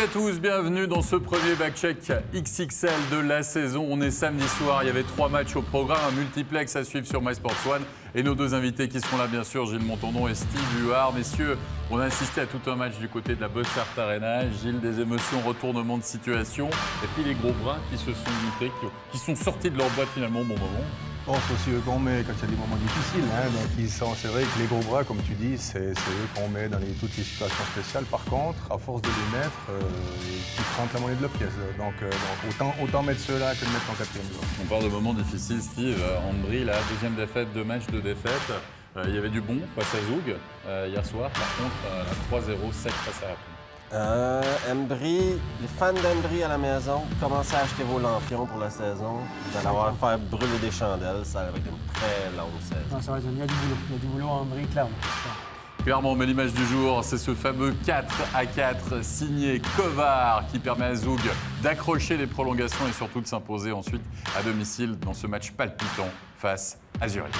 Salut à tous, bienvenue dans ce premier backcheck XXL de la saison. On est samedi soir, il y avait 3 matchs au programme, un multiplex à suivre sur MySports1 et nos 2 invités qui seront là bien sûr, Gilles Montandon et Steve Huard. Messieurs, on a assisté à tout un match du côté de la Bussard Arena. Gilles, des émotions, retournement de situation et puis les gros bras qui se sont montrés, qui sont sortis de leur boîte finalement au bon moment. Bon, c'est aussi eux qu'on met quand il y a des moments difficiles. Donc, c'est vrai que les gros bras, comme tu dis, c'est eux qu'on met dans toutes les situations spéciales. Par contre, à force de les mettre, ils prennent la monnaie de la pièce. Donc autant mettre ceux-là que de mettre en quatrième. On parle de moments difficiles, Steve. Ambry, la deuxième défaite, 2 matchs de défaite. Il y avait du bon face à Zoug hier soir. Par contre, 3-0 sec face à Rapide. Ambry, les fans d'Ambry à la maison, commencez à acheter vos lampions pour la saison. Vous allez avoir à faire brûler des chandelles. Ça va être une très longue saison. Non, ça va être, il y a du boulot. Il y a du boulot à Ambry, clairement. Clairement, mais l'image du jour, c'est ce fameux 4-4 signé Kovar qui permet à Zoug d'accrocher les prolongations et surtout de s'imposer ensuite à domicile dans ce match palpitant face à Zurich.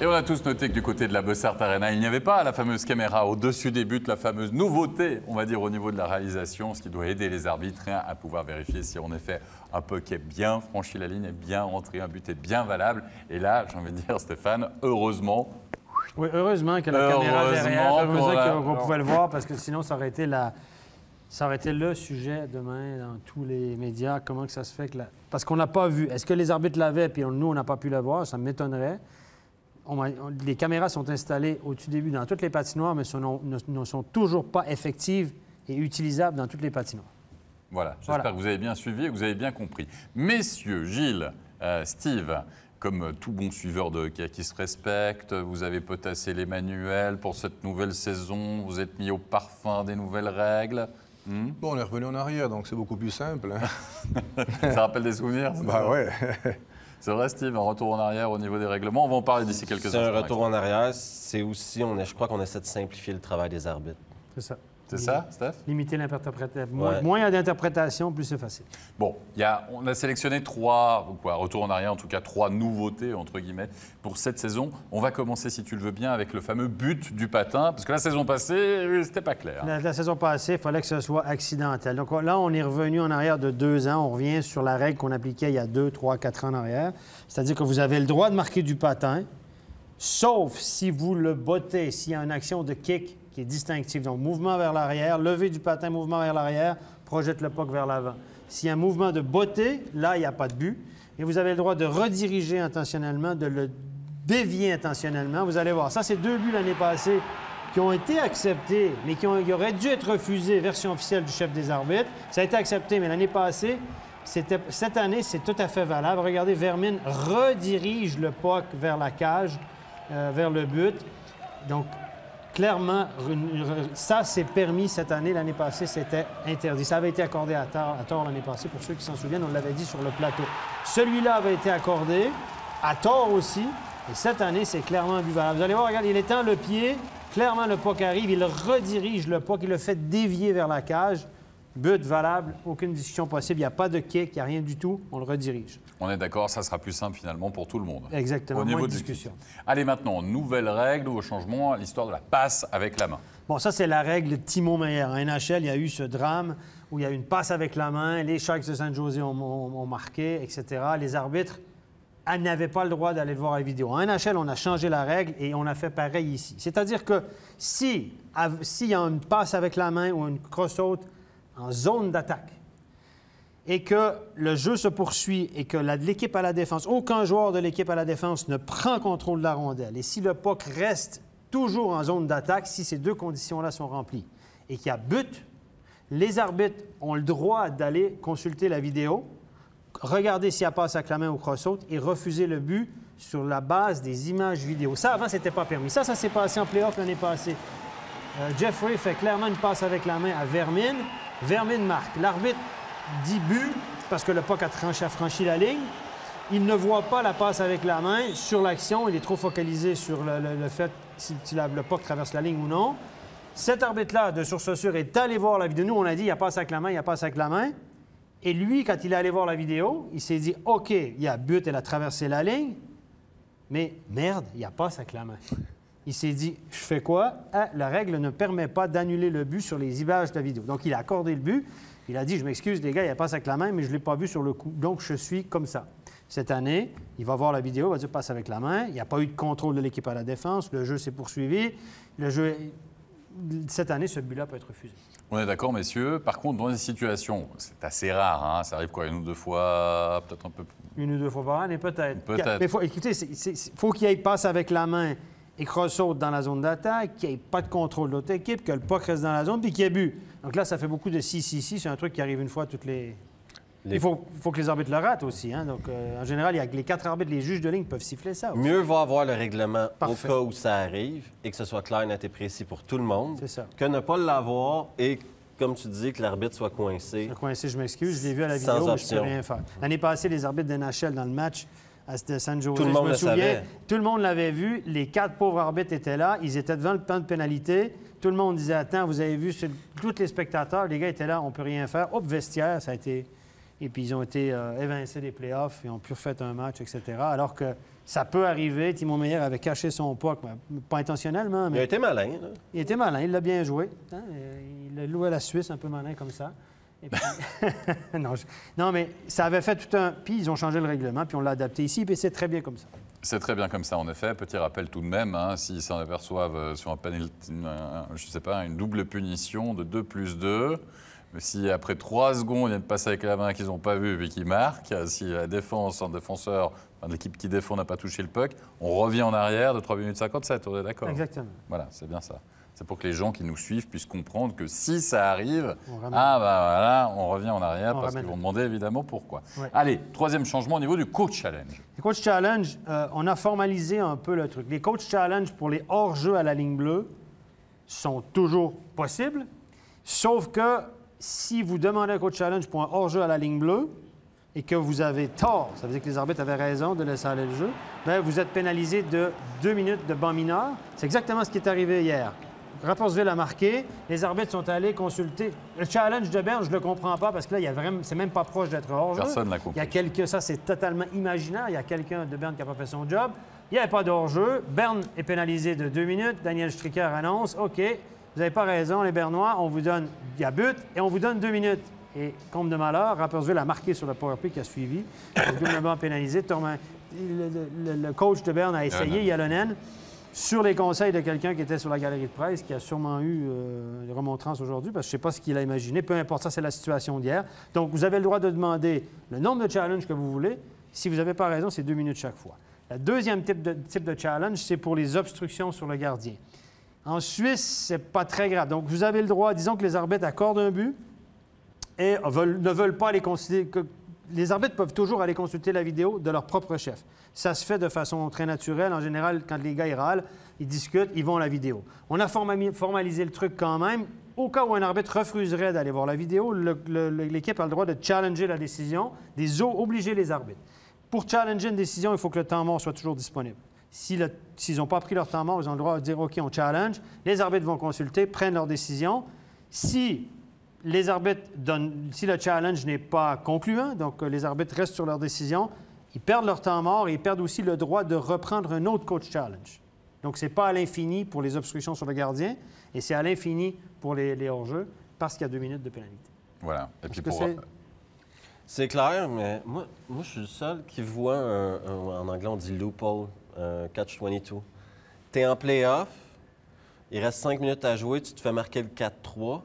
Et on a tous noté que du côté de la Bussard Arena, il n'y avait pas la fameuse caméra au-dessus des buts, la fameuse nouveauté, on va dire, au niveau de la réalisation, ce qui doit aider les arbitres à pouvoir vérifier si en effet un puck est bien franchi la ligne, est bien rentré, un but est bien valable. Et là, j'ai envie de dire, Stéphane, heureusement. Oui, heureusement que la caméra derrière, heureusement qu'on pouvait le voir, parce que sinon, ça aurait été le sujet demain dans tous les médias. Comment que ça se fait que parce qu'on n'a pas vu. Est-ce que les arbitres l'avaient, puis nous, on n'a pas pu le voir? Ça m'étonnerait. Les caméras sont installées au-dessus des buts dans toutes les patinoires, mais ne sont toujours pas effectives et utilisables dans toutes les patinoires. Voilà, j'espère que vous avez bien suivi et que vous avez bien compris. Messieurs, Gilles, Steve, comme tout bon suiveur de hockey qui se respecte, vous avez potassé les manuels pour cette nouvelle saison, vous êtes mis au parfum des nouvelles règles. Bon, on est revenu en arrière, donc c'est beaucoup plus simple. Ça rappelle des souvenirs? Bah ouais. C'est vrai, Steve, un retour en arrière au niveau des règlements. On va en parler d'ici quelques instants. C'est un retour en arrière. C'est aussi, je crois qu'on essaie de simplifier le travail des arbitres. C'est ça. C'est ça, Steph? Limiter l'interprétation. Ouais. Moins il y a d'interprétation, plus c'est facile. Bon, on a sélectionné 3, retour en arrière, en tout cas 3 nouveautés, entre guillemets, pour cette saison. On va commencer, si tu le veux bien, avec le fameux but du patin, parce que la saison passée, c'était pas clair. La saison passée, il fallait que ce soit accidentel. Donc là, on est revenu en arrière de 2 ans. On revient sur la règle qu'on appliquait il y a 2, 3, 4 ans en arrière. C'est-à-dire que vous avez le droit de marquer du patin, sauf si vous le bottez, s'il y a une action de kick qui est distinctive. Donc, mouvement vers l'arrière, lever du patin, mouvement vers l'arrière, projette le puck vers l'avant. S'il y a un mouvement de botter, là, il n'y a pas de but. Et vous avez le droit de rediriger intentionnellement, de le dévier intentionnellement. Vous allez voir, ça, c'est 2 buts l'année passée qui ont été acceptés, mais qui auraient dû être refusés, version officielle du chef des arbitres. Ça a été accepté, mais l'année passée, cette année, c'est tout à fait valable. Regardez, Vermin redirige le puck vers la cage, vers le but. Donc, clairement, ça, c'est permis cette année. L'année passée, c'était interdit. Ça avait été accordé à tort l'année passée. Pour ceux qui s'en souviennent, on l'avait dit sur le plateau. Celui-là avait été accordé à tort aussi. Et cette année, c'est clairement buvable. Vous allez voir, regardez, il étend le pied. Clairement, le puck arrive. Il redirige le puck. Il le fait dévier vers la cage. But valable. Aucune discussion possible. Il n'y a pas de kick. Il n'y a rien du tout. On le redirige. On est d'accord, ça sera plus simple finalement pour tout le monde. Exactement, au niveau moins de discussion. Allez, maintenant, nouvelle règle, nouveau changement, l'histoire de la passe avec la main. Bon, ça, c'est la règle Timo Meyer. En NHL, il y a eu ce drame où il y a eu une passe avec la main, les Sharks de San Jose ont marqué, etc. Les arbitres n'avaient pas le droit d'aller le voir à la vidéo. En NHL, on a changé la règle et on a fait pareil ici. C'est-à-dire que s'il y a une passe avec la main ou une cross-out en zone d'attaque, et que le jeu se poursuit et que l'équipe à la défense, aucun joueur de l'équipe à la défense ne prend contrôle de la rondelle, et si le puck reste toujours en zone d'attaque, si ces 2 conditions-là sont remplies, et qu'il y a but, les arbitres ont le droit d'aller consulter la vidéo, regarder s'il y a passe avec la main ou cross-out, et refuser le but sur la base des images vidéo. Ça, avant, ce n'était pas permis. Ça s'est passé en play-off l'année passée. Jeffrey fait clairement une passe avec la main à Vermin. Vermin marque. L'arbitre dit but parce que le puck a franchi la ligne. Il ne voit pas la passe avec la main sur l'action. Il est trop focalisé sur le fait si le puck traverse la ligne ou non. Cet arbitre-là, de source sûre, est allé voir la vidéo. Nous, on a dit, il y a passe avec la main, il y a passe avec la main. Et lui, quand il est allé voir la vidéo, il s'est dit, OK, il y a but, elle a traversé la ligne, mais merde, il y a passe avec la main. Il s'est dit, je fais quoi? Ah, la règle ne permet pas d'annuler le but sur les images de la vidéo. Donc, il a accordé le but. Il a dit, je m'excuse, les gars, il y a passe avec la main, mais je ne l'ai pas vu sur le coup. Donc, je suis comme ça. Cette année, il va voir la vidéo, il va dire, passe avec la main. Il n'y a pas eu de contrôle de l'équipe à la défense. Le jeu s'est poursuivi. Cette année, ce but-là peut être refusé. On est d'accord, messieurs. Par contre, dans des situations, c'est assez rare, hein, ça arrive quoi, une ou deux fois, peut-être un peu plus. Une ou deux fois par an, mais peut-être. Peut-être. Mais écoutez, faut qu'il y ait passe avec la main et que saute dans la zone d'attaque, qu'il n'y ait pas de contrôle de l'autre équipe, que le puck reste dans la zone, puis qu'il y ait but. Donc là, ça fait beaucoup de si. C'est un truc qui arrive une fois toutes les... Il faut que les arbitres le ratent aussi. Hein? Donc, en général, il y a les 4 arbitres, les juges de ligne peuvent siffler ça aussi. Mieux va avoir le règlement Parfait. au cas où ça arrive et que ce soit clair, net et précis pour tout le monde. C'est ça. Que ne pas l'avoir et, comme tu dis, que l'arbitre soit coincé. Je m'excuse, je l'ai vu à la Sans vidéo, mais je ne peux option. rien faire. L'année passée, les arbitres de NHL dans le match à San Jose, Tout le monde je me le souviens, savait. tout le monde l'avait vu. Les 4 pauvres arbitres étaient là. Ils étaient devant le plan de pénalité. Tout le monde disait, attends, vous avez vu, tous les spectateurs, les gars étaient là, on ne peut rien faire. Hop, vestiaire, ça a été... Et puis, ils ont été évincés des playoffs, ils ont pu refaire un match, etc. Alors que ça peut arriver. Timo Meier avait caché son puck, pas intentionnellement, mais... Il a été malin, là. Il était malin, il l'a bien joué. Hein? Il a loué à la Suisse, un peu malin comme ça. Et puis... non, mais ça avait fait tout un... Puis ils ont changé le règlement, puis on l'a adapté ici, puis c'est très bien comme ça. C'est très bien comme ça, en effet. Petit rappel tout de même, hein, s'ils s'en aperçoivent sur un panel, je sais pas, une double punition de 2+2, si après 3 secondes, il y a de passer avec la main qu'ils n'ont pas vu et qu'ils marquent, si la défense, un défenseur, l'équipe qui défend n'a pas touché le puck, on revient en arrière de 3 minutes 57, on est d'accord? Exactement. Voilà, c'est bien ça. C'est pour que les gens qui nous suivent puissent comprendre que si ça arrive, on revient en arrière parce qu'ils vont demander évidemment pourquoi. Ouais. Allez, 3e changement au niveau du coach challenge. Les coach challenge, on a formalisé un peu le truc. Les coach challenge pour les hors-jeux à la ligne bleue sont toujours possibles, sauf que si vous demandez un coach challenge pour un hors-jeu à la ligne bleue et que vous avez tort, ça veut dire que les arbitres avaient raison de laisser aller le jeu, bien, vous êtes pénalisé de 2 minutes de banc mineur. C'est exactement ce qui est arrivé hier. Rapportsville a marqué, les arbitres sont allés consulter. Le challenge de Berne, je ne le comprends pas parce que là, c'est même pas proche d'être hors-jeu. Personne n'a compris. Ça, c'est totalement imaginaire. Il y a quelqu'un de Berne qui n'a pas fait son job. Il n'y avait pas de hors-jeu. Berne est pénalisé de 2 minutes. Daniel Stricker annonce, OK, vous n'avez pas raison, les Bernois, on vous donne, il y a but et on vous donne 2 minutes. Et comble de malheur, Rapportsville a marqué sur le powerplay qui a suivi. Doublement pénalisé. Le coach de Berne a essayé, Yalonen, sur les conseils de quelqu'un qui était sur la galerie de presse, qui a sûrement eu une remontrance aujourd'hui, parce que je ne sais pas ce qu'il a imaginé. Peu importe, ça, c'est la situation d'hier. Donc, vous avez le droit de demander le nombre de challenges que vous voulez. Si vous n'avez pas raison, c'est 2 minutes chaque fois. Le deuxième type de challenge, c'est pour les obstructions sur le gardien. En Suisse, c'est pas très grave. Donc, vous avez le droit, disons que les arbitres accordent un but et ne veulent pas aller considérer... Les arbitres peuvent toujours aller consulter la vidéo de leur propre chef. Ça se fait de façon très naturelle. En général, quand les gars ils râlent, ils discutent, ils vont à la vidéo. On a formalisé le truc quand même. Au cas où un arbitre refuserait d'aller voir la vidéo, l'équipe a le droit de challenger la décision, obliger les arbitres. Pour challenger une décision, il faut que le temps mort soit toujours disponible. S'ils n'ont pas pris leur temps mort, ils ont le droit de dire « OK, on challenge ». Les arbitres vont consulter, prennent leur décision. Si les arbitres si le challenge n'est pas concluant, donc les arbitres restent sur leur décision, ils perdent leur temps mort et ils perdent aussi le droit de reprendre un autre coach challenge. Donc, ce n'est pas à l'infini pour les obstructions sur le gardien et c'est à l'infini pour les hors-jeux parce qu'il y a 2 minutes de pénalité. Voilà. Et puis c'est clair, mais moi, je suis le seul qui voit en anglais, on dit loophole, catch-22. Tu es en play-off, il reste 5 minutes à jouer, tu te fais marquer le 4-3.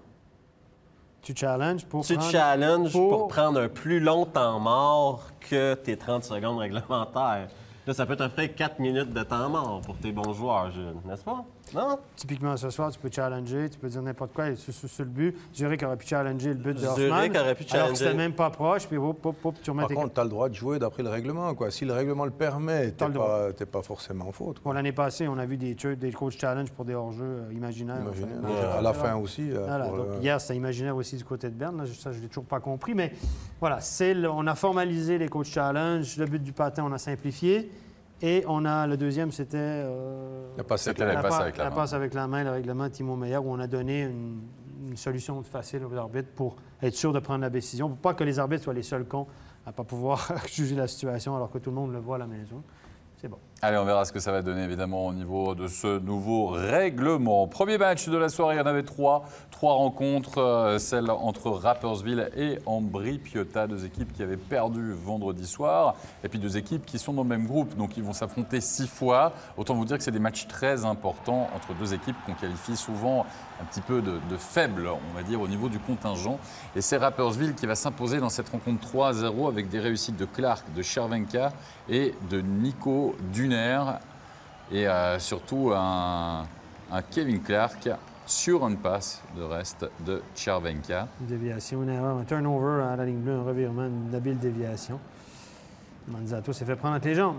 Tu challenges pour prendre un plus long temps mort que tes 30 secondes réglementaires. Là, ça peut t'offrir 4 minutes de temps mort pour tes bons joueurs, Jules, n'est-ce pas? Non? Typiquement, ce soir, tu peux challenger, tu peux dire n'importe quoi sur le but. Zurich aurait pu challenger le but de Hoffman. Zurich aurait pu Alors que challenger. c'était même pas proche, puis tu remets Par contre, tu as le droit de jouer d'après le règlement. Quoi. Si le règlement le permet, tu n'es pas forcément en faute. Bon, l'année passée, on a vu des coach challenge pour des hors-jeux imaginaires. À la fin aussi. Voilà, donc, hier, c'était imaginaire aussi du côté de Berne. Là, ça, je ne l'ai toujours pas compris. Mais voilà, on a formalisé les coach challenge. Le but du patin, on a simplifié. Et on a le deuxième, c'était la passe avec la main. Passe avec la main, le règlement Timo Meyer, où on a donné une solution facile aux arbitres pour être sûr de prendre la décision, pour pas que les arbitres soient les seuls cons à ne pas pouvoir juger la situation alors que tout le monde le voit à la maison. C'est bon. Allez, on verra ce que ça va donner, évidemment, au niveau de ce nouveau règlement. Premier match de la soirée, il y en avait trois rencontres, celle entre Rapperswil et Ambri-Piotta, deux équipes qui avaient perdu vendredi soir, et puis deux équipes qui sont dans le même groupe, donc ils vont s'affronter 6 fois. Autant vous dire que c'est des matchs très importants entre deux équipes qu'on qualifie souvent un petit peu de faibles, on va dire, au niveau du contingent. Et c'est Rapperswil qui va s'imposer dans cette rencontre 3-0 avec des réussites de Clark, de Chervenka et de Nico Duner. Et surtout un Kevin Clark sur une passe de reste de Chervenka. Une déviation, une erreur, un turnover à la ligne bleue, un revirement, une habile déviation. Manzato s'est fait prendre entre les jambes.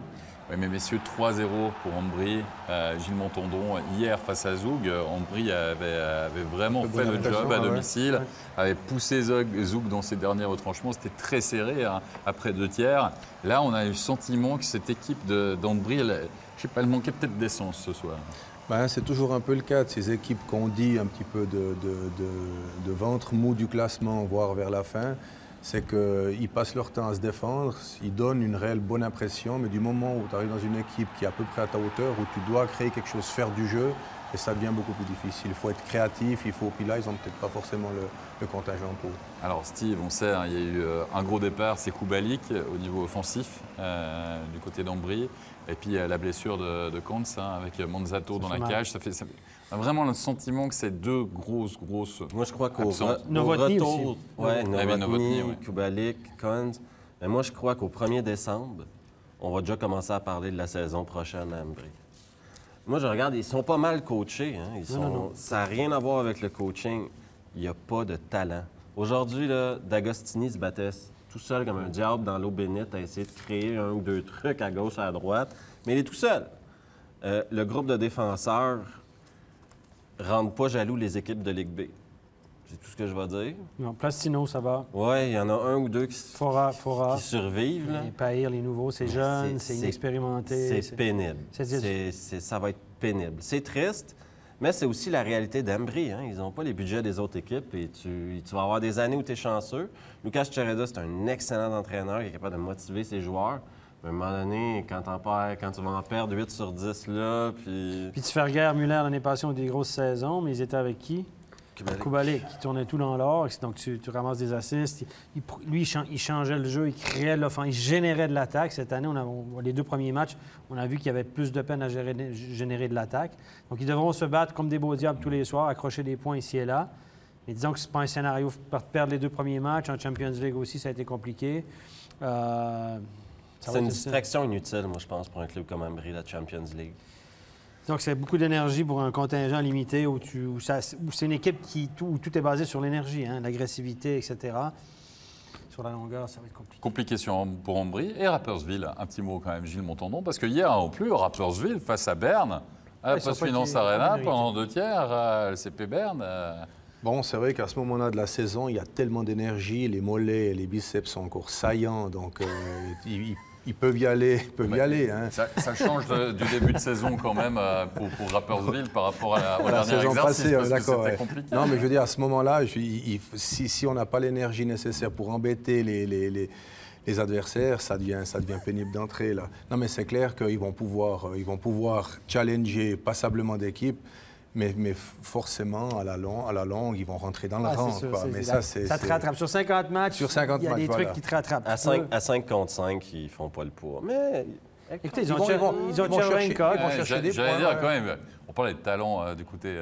Oui, mais messieurs, 3-0 pour Ambri. Gilles Montandon, hier face à Zoug, Ambri avait vraiment fait le job à domicile, avait poussé Zoug dans ses derniers retranchements. C'était très serré après 2 tiers. Là, on a eu le sentiment que cette équipe d'Ambri, je sais pas, elle manquait peut-être d'essence ce soir. Ben, c'est toujours un peu le cas de ces équipes qu'on dit un petit peu de ventre mou du classement, voire vers la fin. C'est qu'ils passent leur temps à se défendre, ils donnent une réelle bonne impression, mais du moment où tu arrives dans une équipe qui est à peu près à ta hauteur, où tu dois créer quelque chose, faire du jeu, et ça devient beaucoup plus difficile. Il faut être créatif, puis là, ils n'ont peut-être pas forcément le contingent pour. Alors Steve, on sait, il y a eu un gros départ, c'est Kubalik au niveau offensif du côté d'Ambri, et puis la blessure de Kantz avec Manzato dans la cage. Ça a vraiment le sentiment que c'est deux grosses. Moi, je crois qu'au Novotny retour, aussi. Novotny, Kubalik, Kantz. Mais moi, je crois qu'au 1er décembre, on va déjà commencer à parler de la saison prochaine à Ambri. Moi, je regarde, ils sont pas mal coachés. Hein. Non. Ça n'a rien à voir avec le coaching. Il n'y a pas de talent. Aujourd'hui, D'Agostini se battait tout seul comme un diable dans l'eau bénite à essayer de créer 1 ou 2 trucs à gauche, à droite. Mais il est tout seul. Le groupe de défenseurs ne rendent pas jaloux les équipes de Ligue B. C'est tout ce que je vais dire. Non, Plastino, ça va. Oui, il y en a 1 ou 2 qui survivent. Là. Et Pahir, les nouveaux, c'est jeune, c'est inexpérimenté. C'est pénible. Ça va être pénible. C'est triste, mais c'est aussi la réalité d'Ambri. Hein. Ils n'ont pas les budgets des autres équipes et tu vas avoir des années où tu es chanceux. Lucas Chereda, c'est un excellent entraîneur qui est capable de motiver ses joueurs. Mais à un moment donné, quand tu vas en perdre 8 sur 10, là, puis... Puis tu fais guerre Muller l'année passée ont des grosses saisons, mais ils étaient avec qui? Kubalik, qui tournait tout dans l'or. Donc, tu ramasses des assists. Lui, il changeait le jeu, il créait de l'offense, il générait de l'attaque. Cette année, les 2 premiers matchs, on a vu qu'il y avait plus de peine à générer de l'attaque. Donc, ils devront se battre comme des beaux diables tous les soirs, accrocher des points ici et là. Mais disons que ce n'est pas un scénario pour perdre les 2 premiers matchs. En Champions League aussi, ça a été compliqué. C'est une distraction inutile, moi, je pense, pour un club comme Ambri, la Champions League. Donc, c'est beaucoup d'énergie pour un contingent limité où c'est une équipe où tout est basé sur l'énergie, hein, l'agressivité, etc. Sur la longueur, ça va être compliqué. Complication pour Ambri et Rapperswil. Un petit mot quand même, Gilles Montandon, parce que hier non plus, Rapperswil face à Berne, à la Post Finance Arena, pendant 2 tiers, à LCP Berne. Bon, c'est vrai qu'à ce moment-là de la saison, il y a tellement d'énergie, les mollets et les biceps sont encore saillants, donc ils peuvent y aller. Hein. Ça change du début de saison quand même pour Rapperswil par rapport à la saison passée. D'accord. C'était compliqué. Non, mais je veux dire, à ce moment-là, si on n'a pas l'énergie nécessaire pour embêter les adversaires, ça devient pénible d'entrer là. Non, mais c'est clair qu'ils vont pouvoir challenger passablement d'équipes. Mais forcément, à la longue, ils vont rentrer dans le rang. Ça te rattrape. Sur 50 matchs, il y a des trucs qui te rattrapent. À 5 contre 5, ils ne font pas le poids. Mais écoutez, ils ont Chervenka. J'allais dire quand même, On parlait de talent du côté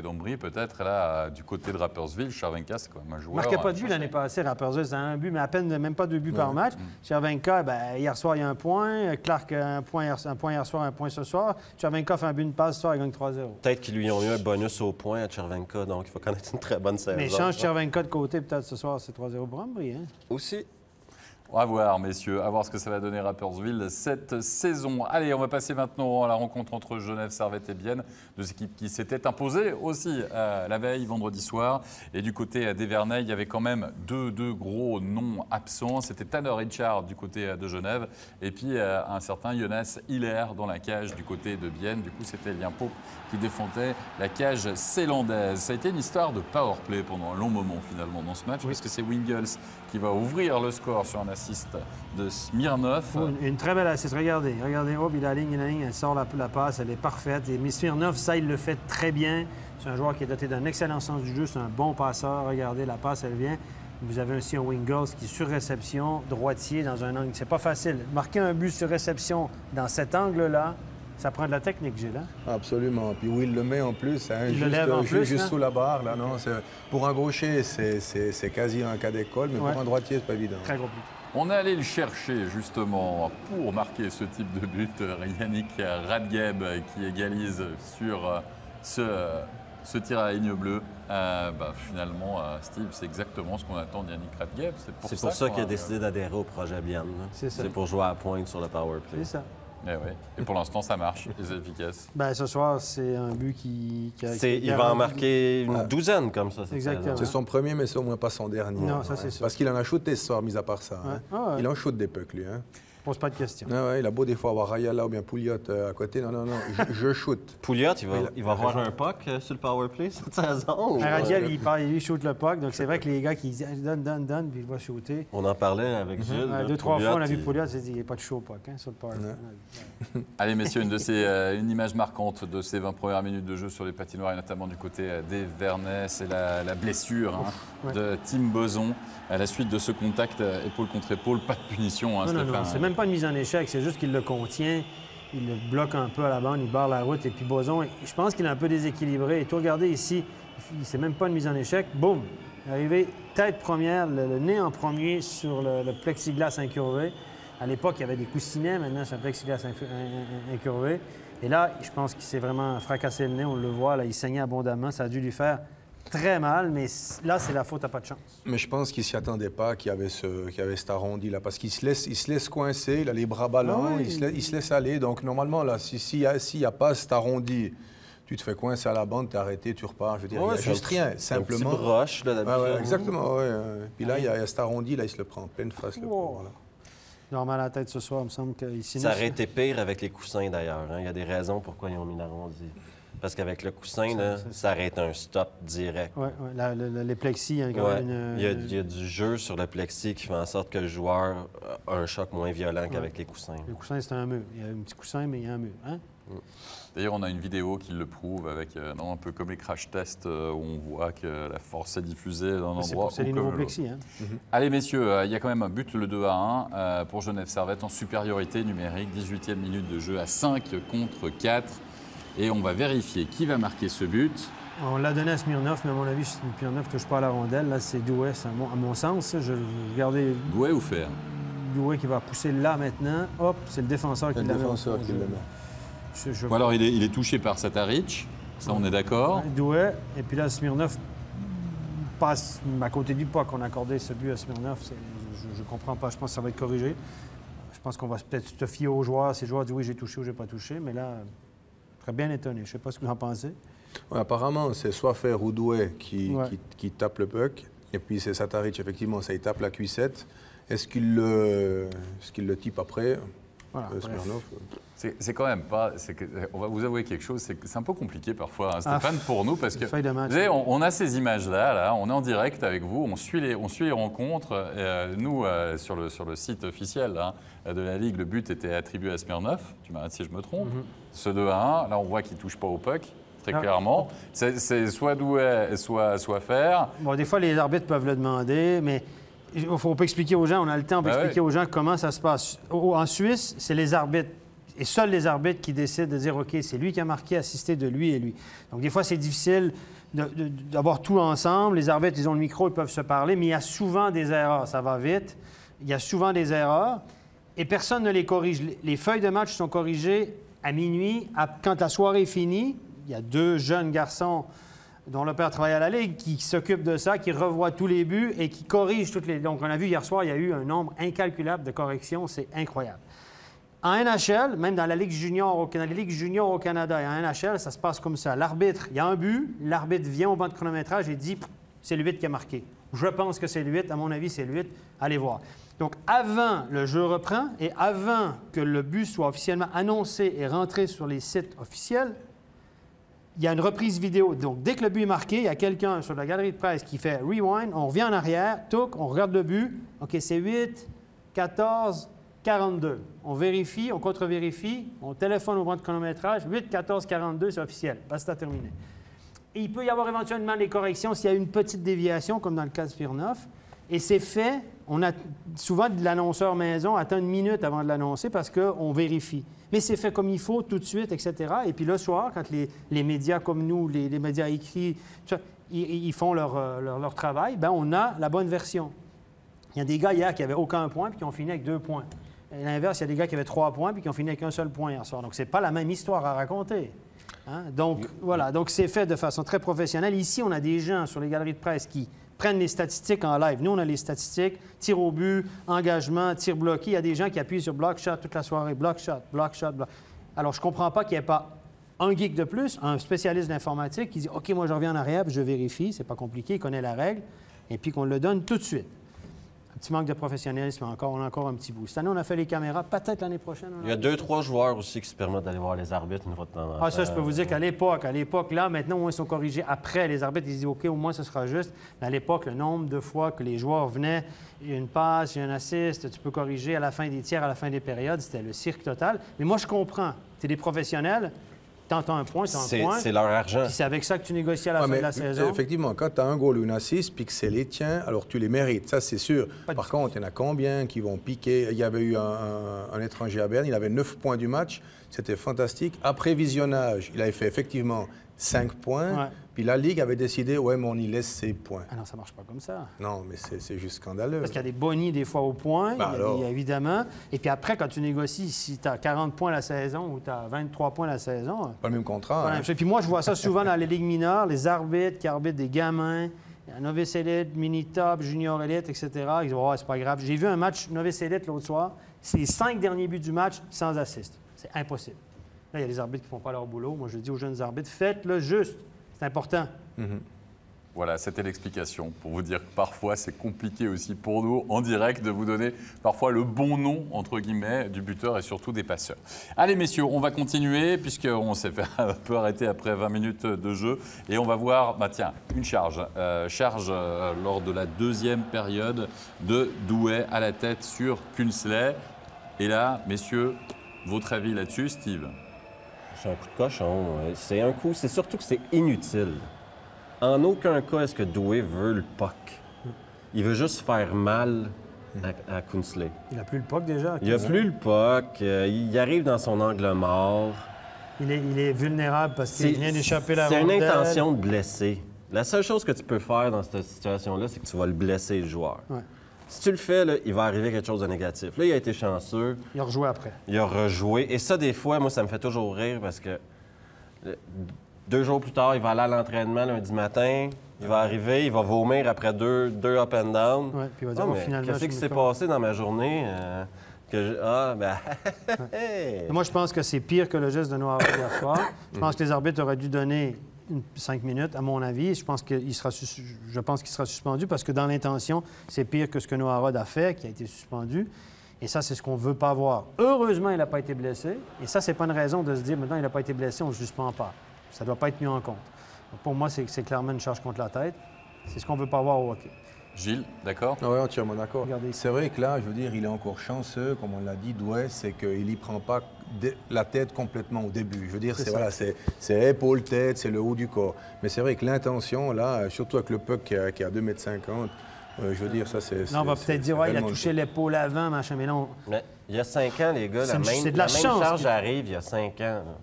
d'Ombrie, peut-être. Là, du côté de Rapperswil, Chervenka, c'est quand même un joueur. Il ne marquait pas de but l'année passée, Rapperswil. C'est un but, mais à peine même pas 2 buts par match. Chervenka, hier soir, il y a un point. Clark, un point hier soir, un point ce soir. Chervenka fait un but, une passe ce soir, il gagne 3-0. Peut-être qu'ils lui ont eu un bonus au point à Chervenka, donc il faut connaître une très bonne saison. Mais change Chervenka de côté, peut-être ce soir, c'est 3-0 pour Ombrie. Hein? Aussi. On va voir, messieurs, à voir ce que ça va donner Rapperswil cette saison. Allez, on va passer maintenant à la rencontre entre Genève, Servette et Bienne, deux équipes qui s'étaient imposées aussi la veille, vendredi soir. Et du côté d'Evernay, il y avait quand même deux gros noms absents. C'était Tanner Richard du côté de Genève et puis un certain Jonas Hiller dans la cage du côté de Bienne. Du coup, c'était Lien Pope qui défendait la cage zélandaise. Ça a été une histoire de powerplay pendant un long moment finalement dans ce match, parce que c'est Wingels qui va ouvrir le score sur un assist de Smirnov. Une très belle assist. Regardez, hop, il aligne, elle sort la passe, elle est parfaite. Et Smirnov, ça, il le fait très bien. C'est un joueur qui est doté d'un excellent sens du jeu, c'est un bon passeur. Regardez, la passe, elle vient. Vous avez aussi un Wingels qui, sur réception, droitier dans un angle. C'est pas facile. Marquer un but sur réception dans cet angle-là, ça prend de la technique, Gilles. Hein? Absolument. Puis où il le met en plus, hein, il le lève en plus, juste hein? sous la barre. Là, non, pour un gaucher, c'est quasi un cas d'école, mais pour un droitier, c'est pas évident. Très compliqué. On est allé le chercher justement pour marquer ce type de but. Yannick Radgeb qui égalise sur ce tir à la ligne bleue. Finalement, Steve, c'est exactement ce qu'on attend de Yannick Radgeb. C'est pour ça qu'il a décidé d'adhérer au projet Bienne. C'est pour jouer à pointe sur le power play. C'est ça. Et pour l'instant, ça marche, c'est efficace. Ce soir, c'est un but qui il va en marquer une douzaine comme ça. Exactement. C'est son premier, mais c'est au moins pas son dernier. Non, ça c'est sûr. Parce qu'il en a shooté ce soir, mis à part ça. Hein. Il en shoot des pucks, lui. Hein. Pose pas de questions. Il a beau des fois avoir Rayala ou bien Pouliot à côté. Non, je shoot. Pouliot, il va avoir un puck sur le power play cette saison. Radiel, il shoot le puck. Donc c'est vrai que les gars qui disent donne, puis il va shooter. On en parlait avec Gilles. 2-3 fois, on a vu Pouliot, il n'y a pas de show au puck sur le power play. Allez, messieurs, une image marquante de ces 20 premières minutes de jeu sur les patinoires, et notamment du côté d'Evernay, c'est la blessure de Tim Boson. À la suite de ce contact épaule contre épaule, pas de punition. Hein, non, c'est même pas une mise en échec, c'est juste qu'il le contient, il le bloque un peu à la bande, il barre la route. Et puis Boson, je pense qu'il est un peu déséquilibré. Et tout, regardez ici, c'est même pas une mise en échec. Boum! Arrivé tête première, le nez en premier sur le plexiglas incurvé. À l'époque, il y avait des coussinets, maintenant c'est un plexiglas incurvé. Et là, je pense qu'il s'est vraiment fracassé le nez, on le voit, là, il saignait abondamment, ça a dû lui faire très mal, mais là, c'est la faute à pas de chance. Mais je pense qu'il ne s'y attendait pas qu'il y avait cet arrondi-là, parce qu'il se laisse coincer, il a les bras ballants, il se laisse aller. Donc, normalement, là, s'il n'y a pas cet arrondi, tu te fais coincer à la bande, tu es arrêté, tu repars. Je veux dire, il n'y a juste rien, simplement. Un petit broche, là, d'habitude. Exactement, oui. Puis là, il y a cet arrondi, là, il se le prend en pleine face. Voilà. Normal à la tête ce soir, il me semble qu'il ça aurait été pire avec les coussins, d'ailleurs. Hein. Il y a des raisons pourquoi ils ont mis l'arrondi. Parce qu'avec le coussin, ça aurait été un stop direct. Oui, les plexis, il y a quand même il y a du jeu sur le plexi qui fait en sorte que le joueur a un choc moins violent qu'avec les coussins. Le coussin, c'est un mur. Il y a un petit coussin, mais il y a un mur. Hein? D'ailleurs, on a une vidéo qui le prouve, avec un peu comme les crash tests, où on voit que la force est diffusée d'un endroit. C'est les nouveaux plexis. Hein? Allez, messieurs, il y a quand même un but, le 2-1 pour Genève Servette en supériorité numérique. 18e minute de jeu à 5 contre 4. Et on va vérifier qui va marquer ce but. On l'a donné à Smirnov, mais à mon avis, Smirnov ne touche pas à la rondelle. Là, c'est Douai, à mon sens. Je regardais. Douai ou Fer? Douai qui va pousser là maintenant. Hop, c'est le défenseur qui l'a mis. Ou alors il est touché par Sataric, ça on est d'accord. Douai, et puis là, Smirnov passe à côté du puck. On a accordé ce but à Smirnov. Je ne comprends pas. Je pense que ça va être corrigé. Je pense qu'on va peut-être se fier aux joueurs. Si les joueurs disent oui, j'ai touché ou j'ai pas touché. Mais là. Je serais bien étonné. Je ne sais pas ce que vous en pensez. Apparemment, c'est soit Fer ou Douai qui tape le puck, et puis c'est Sataric, effectivement, ça, il tape la cuissette. Est-ce qu'il le type après? Voilà, c'est quand même pas... on va vous avouer quelque chose, c'est un peu compliqué parfois, hein, Stéphane, pour nous, parce que vous savez, on a ces images-là, on est en direct avec vous, on suit les rencontres. Nous, sur le site officiel de la Ligue, le but était attribué à Smirnov, tu m'arrêtes si je me trompe. Ce 2-1, là on voit qu'il ne touche pas au puck, très clairement. C'est soit Douai, soit Fer. Bon, des fois, les arbitres peuvent le demander, mais... Il faut expliquer aux gens, on a le temps pour expliquer aux gens comment ça se passe. En Suisse, c'est les arbitres. et seuls les arbitres qui décident de dire, OK, c'est lui qui a marqué, assisté de lui et lui. Donc, des fois, c'est difficile d'avoir tout ensemble. Les arbitres, ils ont le micro, ils peuvent se parler, mais il y a souvent des erreurs. Ça va vite. Il y a souvent des erreurs et personne ne les corrige. Les feuilles de match sont corrigées à minuit. Quand la soirée est finie, il y a 2 jeunes garçons dont le père travaille à la Ligue qui s'occupent de ça, qui revoient tous les buts et qui corrigent toutes les... Donc, on a vu hier soir, il y a eu un nombre incalculable de corrections. C'est incroyable. En NHL, même dans la Ligue junior au Canada et en NHL, ça se passe comme ça. L'arbitre, il y a un but, l'arbitre vient au banc de chronométrage et dit « c'est le 8 qui a marqué ». Je pense que c'est le 8, à mon avis, c'est le 8. Allez voir. Donc, avant le jeu reprend et avant que le but soit officiellement annoncé et rentré sur les sites officiels, il y a une reprise vidéo. Donc, dès que le but est marqué, il y a quelqu'un sur la galerie de presse qui fait « rewind », on revient en arrière, touc, on regarde le but. OK, c'est 8, 14... 42. On vérifie, on contre-vérifie, on téléphone au banc de chronométrage. 8, 14, 42, c'est officiel. Basta, terminé. Et il peut y avoir éventuellement des corrections s'il y a une petite déviation, comme dans le cas de Smirnov. Et c'est fait. On a souvent de l'annonceur maison attend une minute avant de l'annoncer parce qu'on vérifie. Mais c'est fait comme il faut, tout de suite, etc. Et puis le soir, quand les médias comme nous, les médias écrits, ils font leur travail, bien, on a la bonne version. Il y a des gars hier qui n'avaient aucun point puis qui ont fini avec 2 points. Et l'inverse, il y a des gars qui avaient 3 points puis qui ont fini avec un seul point hier soir. Donc, ce n'est pas la même histoire à raconter. Hein? Donc, voilà. Donc, c'est fait de façon très professionnelle. Ici, on a des gens sur les galeries de presse qui prennent les statistiques en live. Nous, on a les statistiques, tir au but, engagement, tir bloqué. Il y a des gens qui appuient sur block shot toute la soirée. Block shot, block shot, block. Alors, je ne comprends pas qu'il n'y ait pas un geek de plus, un spécialiste d'informatique qui dit « OK, moi, je reviens en arrière puis je vérifie. C'est pas compliqué, il connaît la règle. » Et puis qu'on le donne tout de suite. Petit manque de professionnalisme encore, on a encore un petit bout. Cette année, on a fait les caméras, peut-être l'année prochaine. Il y a 2-3 joueurs aussi qui se permettent d'aller voir les arbitres une fois de temps en temps. Ah, ça, je peux vous dire qu'à l'époque, là, maintenant, au moins, ils sont corrigés après. Les arbitres, ils disent, OK, au moins, ce sera juste. Mais à l'époque, le nombre de fois que les joueurs venaient, il y a une passe, il y a un assist, tu peux corriger à la fin des tiers, à la fin des périodes, c'était le cirque total. Mais moi, je comprends. C'est des professionnels. T'entends un point, c'est un point. C'est leur argent. Puis c'est avec ça que tu négocies à la fin de la saison. Effectivement, quand tu as un goal ou une assist, puis que c'est les tiens, alors tu les mérites, ça c'est sûr. Par contre, il y en a combien qui vont piquer? Il y avait eu un étranger à Berne, il avait 9 points du match, c'était fantastique. Après visionnage, il avait fait effectivement 5 points, Ouais. puis la Ligue avait décidé, ouais, mais on y laisse ses points. Ah non, ça marche pas comme ça. Non, mais c'est juste scandaleux. Parce qu'il y a des bonnies des fois au point, il y a évidemment. Et puis après, quand tu négocies, si tu as 40 points la saison ou tu as 23 points la saison... Pas le même contrat. Voilà, Hein. puis moi, je vois ça souvent dans les ligues mineures, les arbitres qui arbitrent des gamins, novice élite, mini-top, junior élite, etc. Ils disent, oh, c'est pas grave. J'ai vu un match novice élite l'autre soir, c'est les 5 derniers buts du match sans assist. C'est impossible. Là, il y a des arbitres qui ne font pas leur boulot. Moi, je dis aux jeunes arbitres, faites-le juste. C'est important. Voilà, c'était l'explication pour vous dire que parfois c'est compliqué aussi pour nous en direct de vous donner parfois le bon nom entre guillemets du buteur et surtout des passeurs. Allez messieurs, on va continuer puisqu'on s'est fait un peu arrêter après 20 minutes de jeu et on va voir, tiens, une charge. Lors de la deuxième période de Douai à la tête sur Kunsley. Et là, messieurs, votre avis là-dessus, Steve? C'est un coup de cochon. C'est un coup, c'est surtout que c'est inutile. En aucun cas est-ce que Douai veut le puck. Il veut juste faire mal à Kunsley. Il n'a plus le puck déjà. Il n'a plus le puck. Il arrive dans son angle mort. Il est vulnérable parce qu'il vient d'échapper la C'est une rondelle. intention de blesser. La seule chose que tu peux faire dans cette situation-là, c'est que tu vas le blesser, le joueur. Ouais. Si tu le fais, là, il va arriver quelque chose de négatif. Là, il a été chanceux. Il a rejoué après. Il a rejoué. Et ça, des fois, moi, ça me fait toujours rire parce que 2 jours plus tard, il va aller à l'entraînement lundi matin. Il va arriver, il va vomir après deux up and down. Ouais, puis il va dire, mais finalement, qu'est-ce je qui me s'est compte. passé dans ma journée? Hey! Moi, je pense que c'est pire que le geste de Noah hier soir. Je pense que les arbitres auraient dû donner 5 minutes, à mon avis. Je pense qu'il sera suspendu parce que dans l'intention, c'est pire que ce que Noah Rod a fait, qui a été suspendu. Et ça, c'est ce qu'on ne veut pas voir. Heureusement, il n'a pas été blessé. Et ça, c'est pas une raison de se dire, maintenant, il n'a pas été blessé, on ne le suspend pas. Ça ne doit pas être mis en compte. Donc, pour moi, c'est clairement une charge contre la tête. C'est ce qu'on ne veut pas voir au hockey. Gilles, d'accord? Oui, entièrement d'accord. Regardez. C'est vrai que là, je veux dire, il est encore chanceux, comme on l'a dit, Douai, c'est qu'il n'y prend pas la tête complètement au début. Je veux dire, c'est épaule-tête, c'est le haut du corps. Mais c'est vrai que l'intention, là, surtout avec le puck qui est à 2,50 m, Je veux dire, ça, c'est... Là, on va peut-être dire, ouais, il a réellement touché l'épaule avant, machin, mais non. Mais il y a 5 ans, les gars, C'est la une- même, c'est de la la même chance charge qu'il- arrive il y a 5 ans. là.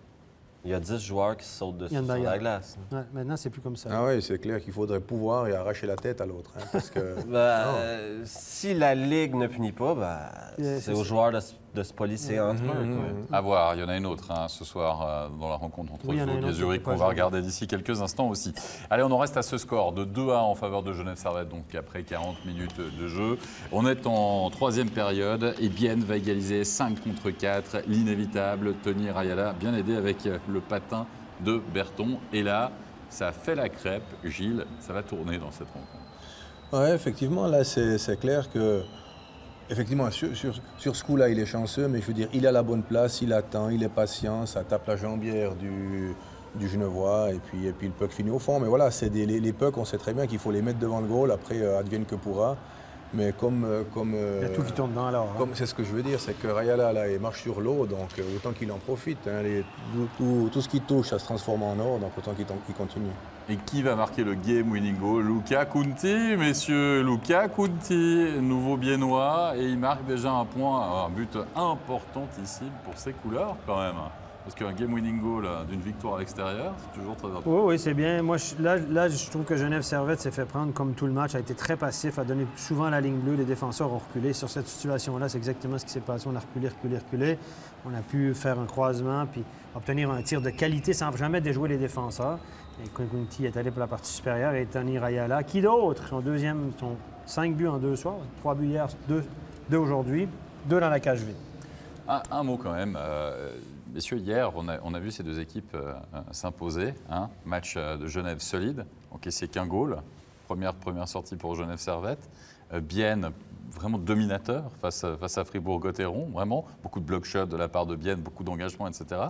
Il y a 10 joueurs qui sautent dessus Il y en a sur la d'ailleurs. glace. Ouais, maintenant, c'est plus comme ça. Ah oui, c'est clair qu'il faudrait pouvoir et arracher la tête à l'autre. Hein, parce que... Si la Ligue ne punit pas, c'est c'est aux ça. joueurs de se polisser entre eux. quoi. À voir, il y en a une autre ce soir dans la rencontre entre Oui, il y en a une Zug et autre qui Zurich était pas qu'on va jouée. regarder d'ici quelques instants aussi. Allez, on en reste à ce score de 2-1 en faveur de Genève Servette, donc après 40 minutes de jeu. On est en troisième période et Bienne va égaliser 5 contre 4. L'inévitable, Tony Rayala, bien aidé avec le patin de Berton. Et là, ça a fait la crêpe. Gilles, ça va tourner dans cette rencontre. Oui, effectivement, là, c'est clair que... Effectivement, sur ce coup-là, il est chanceux, mais je veux dire, il est à la bonne place, il attend, il est patient, ça tape la jambière du Genevois, et puis le puck finit au fond. Mais voilà, les pucks, on sait très bien qu'il faut les mettre devant le goal, après, advienne que pourra. Mais comme Il y a tout qui tourne dans l'or. Hein. c'est ce que je veux dire, c'est que Rayala, là, il marche sur l'eau, donc autant qu'il en profite. Hein, tout ce qui touche, ça se transforme en or, donc autant qu'il continue. Et qui va marquer le game winning goal? Luca Conti, messieurs. Luca Conti, nouveau biennois. Et il marque déjà un point, un but importantissime pour ses couleurs quand même. Parce qu'un game winning goal d'une victoire à l'extérieur, c'est toujours très important. Oui, oui, c'est bien. Moi, là, je trouve que Genève Servette s'est fait prendre comme tout le match, a été très passif, a donné souvent la ligne bleue, les défenseurs ont reculé. Sur cette situation-là, c'est exactement ce qui s'est passé. On a reculé. On a pu faire un croisement puis obtenir un tir de qualité sans jamais déjouer les défenseurs. Et Kunti est allé pour la partie supérieure et Tony Rayala. Qui d'autre? Son 5 buts en 2 soirs, 3 buts hier, 2 aujourd'hui, 2 dans la cage vide. Un mot quand même. Messieurs, hier, on a vu ces deux équipes s'imposer. Match de Genève solide, encaissé qu'un goal. Première sortie pour Genève Servette. Bienne, vraiment dominateur face à Fribourg-Gotteron. Vraiment, beaucoup de block shots de la part de Bienne, beaucoup d'engagement, etc.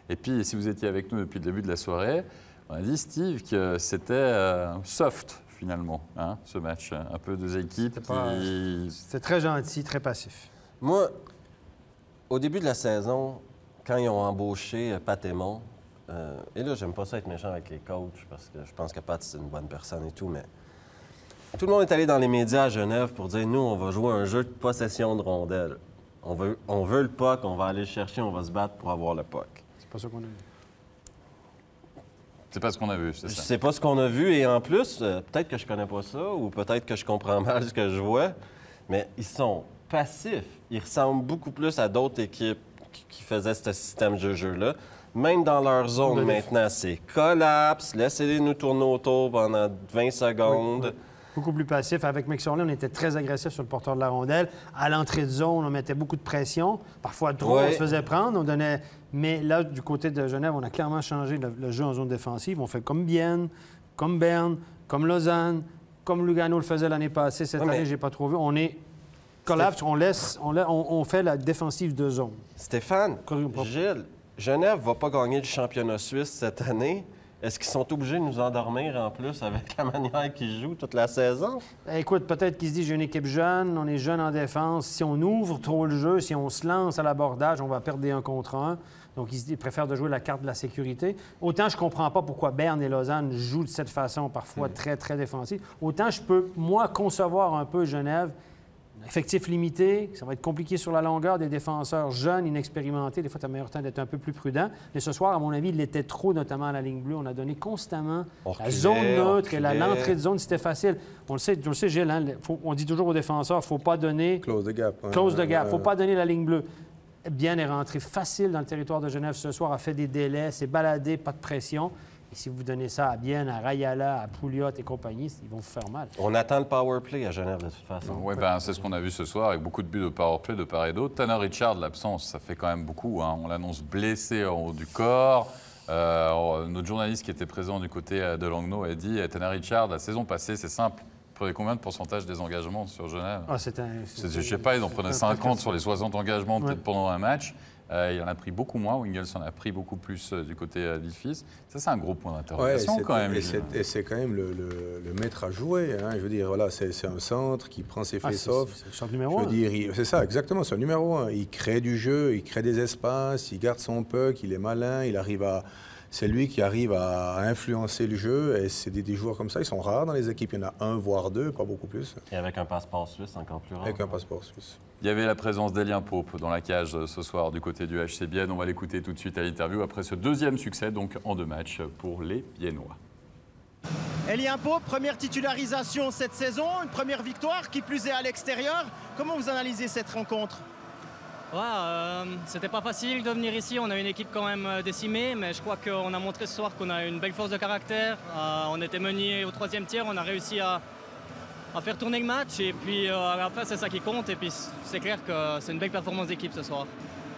Et puis, si vous étiez avec nous depuis le début de la soirée, on a dit, Steve, que c'était soft, finalement, ce match. Un peu deux équipes C'était très gentil, très passif. Moi, au début de la saison, quand ils ont embauché Pat Aymon, et là, j'aime pas ça être méchant avec les coachs parce que je pense que Pat, c'est une bonne personne et tout, mais tout le monde est allé dans les médias à Genève pour dire nous, on va jouer un jeu de possession de rondelles. On veut le puck, on va aller le chercher, on va se battre pour avoir le puck. C'est pas ça qu'on a vu. C'est pas ce qu'on a vu, c'est ça? C'est pas ce qu'on a vu, et en plus, peut-être que je connais pas ça, ou peut-être que je comprends mal ce que je vois, mais ils sont passifs. Ils ressemblent beaucoup plus à d'autres équipes qui faisaient ce système de jeu-là. Même dans leur zone maintenant, c'est collapse, laissez-les nous tourner autour pendant 20 secondes. Oui. Beaucoup plus passif. Avec McSorley, on était très agressif sur le porteur de la rondelle. À l'entrée de zone, on mettait beaucoup de pression. Parfois trop, on se faisait prendre. On donnait... Mais là, du côté de Genève, on a clairement changé le jeu en zone défensive. On fait comme Bienne, comme Berne, comme Lausanne, comme Lugano le faisait l'année passée. Cette année, j'ai pas trop vu. On est collapse, on fait la défensive de zone. Stéphane, Gilles, Genève va pas gagner le championnat suisse cette année. Est-ce qu'ils sont obligés de nous endormir en plus avec la manière qu'ils jouent toute la saison? Écoute, peut-être qu'ils se disent j'ai une équipe jeune, on est jeune en défense. Si on ouvre trop le jeu, si on se lance à l'abordage, on va perdre des 1 contre 1. Donc, ils préfèrent de jouer la carte de la sécurité. Autant je ne comprends pas pourquoi Berne et Lausanne jouent de cette façon, parfois très, très défensive. Autant je peux, moi, concevoir un peu Genève. Effectif limité, ça va être compliqué sur la longueur, des défenseurs jeunes, inexpérimentés. Des fois, tu as meilleur temps d'être un peu plus prudent. Mais ce soir, à mon avis, il l'était trop, notamment à la ligne bleue. On a donné constamment la zone neutre et l'entrée de zone, c'était facile. On le sait, Gilles, on dit toujours aux défenseurs, il ne faut pas donner... Close the gap. Close the gap. Il ne faut pas donner la ligne bleue. Bien est rentré facile dans le territoire de Genève ce soir, a fait des délais, s'est baladé, pas de pression. Et si vous donnez ça à Bienne, à Rayala, à Pouliot et compagnie, ils vont vous faire mal. On attend le power play à Genève de toute façon. Oui, c'est ce qu'on a vu ce soir, avec beaucoup de buts de power play de part et d'autre. Tanner Richard, l'absence, ça fait quand même beaucoup. On l'annonce blessé en haut du corps. Notre journaliste qui était présent du côté de Langnau a dit Tanner Richard, la saison passée, c'est simple. Vous prenez combien de pourcentage des engagements sur Genève? Je ne sais pas, ils en prenaient 50 sur les 60 engagements peut-être pendant un match. Il en a pris beaucoup moins. Wingels en a pris beaucoup plus du côté d'Ilfis. Ça, c'est un gros point d'interrogation quand même. Et c'est quand même le maître à jouer. Je veux dire, voilà, c'est un centre qui prend ses face-off. C'est le numéro 1. C'est ça, exactement. C'est le numéro 1. Il crée du jeu, il crée des espaces, il garde son puck, il est malin, il arrive à... c'est lui qui arrive à influencer le jeu. Et c'est des joueurs comme ça, ils sont rares dans les équipes. Il y en a un, voire deux, pas beaucoup plus. Et avec un passeport suisse, encore plus rare. Avec un passeport suisse. Il y avait la présence d'Elien Pope dans la cage ce soir du côté du HC Bienne. On va l'écouter tout de suite à l'interview après ce deuxième succès donc en 2 matchs pour les Biennois. Elien Pope, première titularisation cette saison, une première victoire, qui plus est à l'extérieur. Comment vous analysez cette rencontre? Ouais, c'était pas facile de venir ici, on a une équipe quand même décimée, mais je crois qu'on a montré ce soir qu'on a une belle force de caractère. On était mené au 3e tiers, on a réussi à faire tourner le match et puis à la fin c'est ça qui compte et puis c'est clair que c'est une belle performance d'équipe ce soir.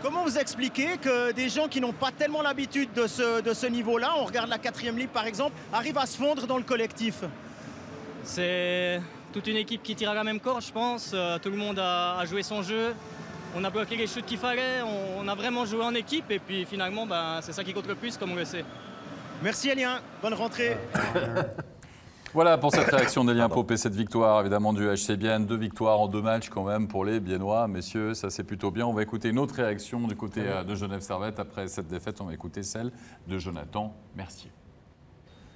Comment vous expliquez que des gens qui n'ont pas tellement l'habitude de ce niveau-là, on regarde la 4e ligue par exemple, arrivent à se fondre dans le collectif? C'est toute une équipe qui tire à la même corde, je pense. Tout le monde a joué son jeu. On a bloqué les shoots qu'il fallait. On a vraiment joué en équipe. Et puis finalement, c'est ça qui compte le plus, comme on le sait. Merci Elien. Bonne rentrée. Voilà pour cette réaction d'Elien Pope et cette victoire évidemment du HC Bienne. 2 victoires en 2 matchs quand même pour les Biennois. Messieurs, ça c'est plutôt bien. On va écouter une autre réaction du côté de Genève Servette. Après cette défaite, on va écouter celle de Jonathan Mercier.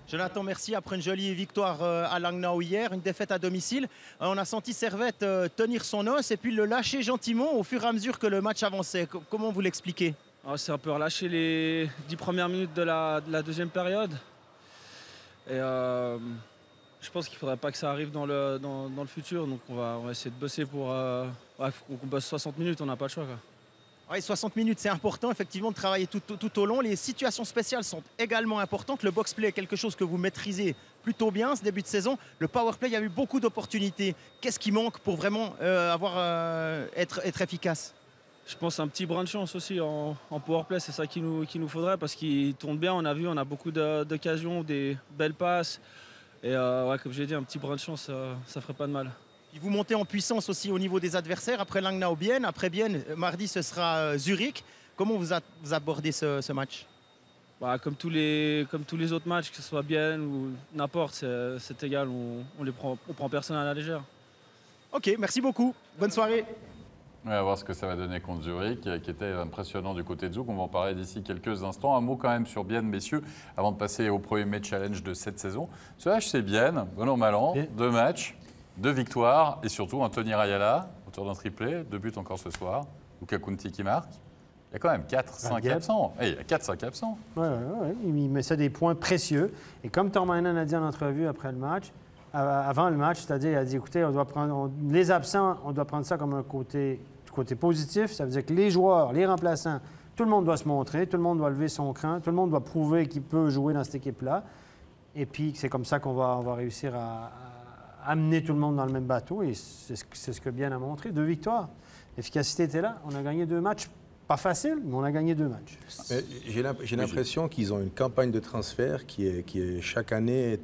Jonathan Mercier, après une jolie victoire à Langnau hier, une défaite à domicile. On a senti Servette tenir son os et puis le lâcher gentiment au fur et à mesure que le match avançait. Comment vous l'expliquez? C'est un peu relâché les 10 premières minutes de la 2e période. Et je pense qu'il ne faudrait pas que ça arrive dans le futur. Donc on va essayer de bosser pour qu'on bosse 60 minutes, on n'a pas le choix, quoi. Oui, 60 minutes, c'est important effectivement de travailler tout au long. Les situations spéciales sont également importantes. Le box-play est quelque chose que vous maîtrisez plutôt bien ce début de saison. Le power-play, il y a eu beaucoup d'opportunités. Qu'est-ce qui manque pour vraiment être efficace? Je pense un petit brin de chance aussi en powerplay, c'est ça qu'il nous faudrait parce qu'il tourne bien. On a vu, on a beaucoup d'occasions, des belles passes. Et comme j'ai dit, un petit brin de chance, ça ferait pas de mal. Vous montez en puissance aussi au niveau des adversaires. Après Langnau, Bienne. Après Bienne, mardi, ce sera Zurich. Comment vous abordez ce match? Comme tous les autres matchs, que ce soit Bienne ou n'importe, c'est égal. On prend personne à la légère. Ok, merci beaucoup. Bonne soirée. On va voir ce que ça va donner contre Zurich, qui était impressionnant du côté de Zouk. On va en parler d'ici quelques instants. Un mot quand même sur Bienne, messieurs, avant de passer au premier challenge de cette saison. Ce HC Bienne, bon an, mal an, 2 matchs. 2 victoires et surtout Anthony Rayala, auteur d'un triplé, 2 buts encore ce soir. Luka Kunti qui marque. Il y a quand même 4-5 absents. Il y a 4-5 absents. Oui, il met ça des points précieux. Et comme Tormanen a dit en entrevue après le match, avant le match, c'est-à-dire, il a dit, écoutez, les absents, on doit prendre ça comme un côté positif. Ça veut dire que les joueurs, les remplaçants, tout le monde doit se montrer, tout le monde doit lever son cran, tout le monde doit prouver qu'il peut jouer dans cette équipe-là. Et puis, c'est comme ça qu'on va réussir à amener tout le monde dans le même bateau et c'est ce que Bienne a montré. 2 victoires. L'efficacité était là. On a gagné 2 matchs. Pas facile, mais on a gagné 2 matchs. J'ai l'impression qu'ils ont une campagne de transfert qui est chaque année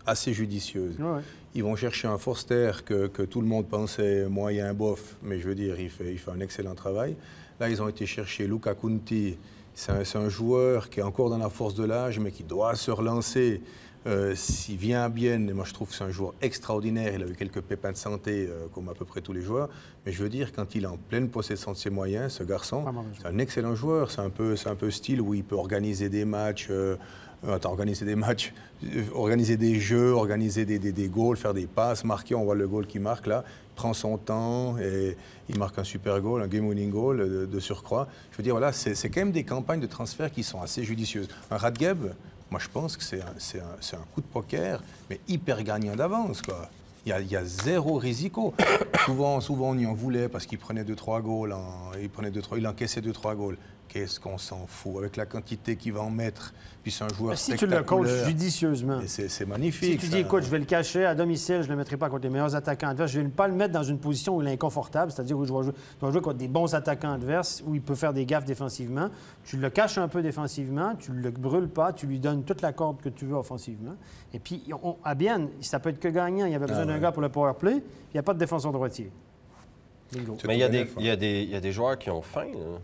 assez judicieuse. Ouais. Ils vont chercher un Forster que tout le monde pensait moyen bof, mais je veux dire, il fait un excellent travail. Là, ils ont été chercher Luka Kunti. C'est un joueur qui est encore dans la force de l'âge, mais qui doit se relancer. S'il vient à Bienne, moi je trouve que c'est un joueur extraordinaire. Il a eu quelques pépins de santé, comme à peu près tous les joueurs. Mais je veux dire, quand il est en pleine possession de ses moyens, ce garçon, c'est un excellent joueur. C'est un peu style où il peut organiser des matchs, organiser des jeux, organiser des goals, faire des passes, marquer. On voit le goal qu'il marque là. Il prend son temps et il marque un super goal, un game-winning goal de surcroît. Je veux dire, voilà, c'est quand même des campagnes de transfert qui sont assez judicieuses. Un Radgeb, moi, je pense que c'est un coup de poker, mais hyper gagnant d'avance, quoi. Il y a zéro risico. souvent, on y en voulait parce qu'il prenait 2-3 goals, il encaissait 2-3 goals. Qu'est-ce qu'on s'en fout avec la quantité qu'il va en mettre. Puis c'est un joueur si spectaculaire. tu le coaches judicieusement. C'est magnifique. Si tu dis, écoute, je vais le cacher à domicile, je ne le mettrai pas contre les meilleurs attaquants adverses, je ne vais pas le mettre dans une position où il est inconfortable, c'est-à-dire où je dois jouer contre des bons attaquants adverses, où il peut faire des gaffes défensivement. Tu le caches un peu défensivement, tu ne le brûles pas, tu lui donnes toute la corde que tu veux offensivement. Et puis, à Bienne, ça peut être que gagnant. Il y avait besoin d'un gars pour le power play, il n'y a pas de défenseur droitier. Bingo. Mais il y a des joueurs qui ont faim, là.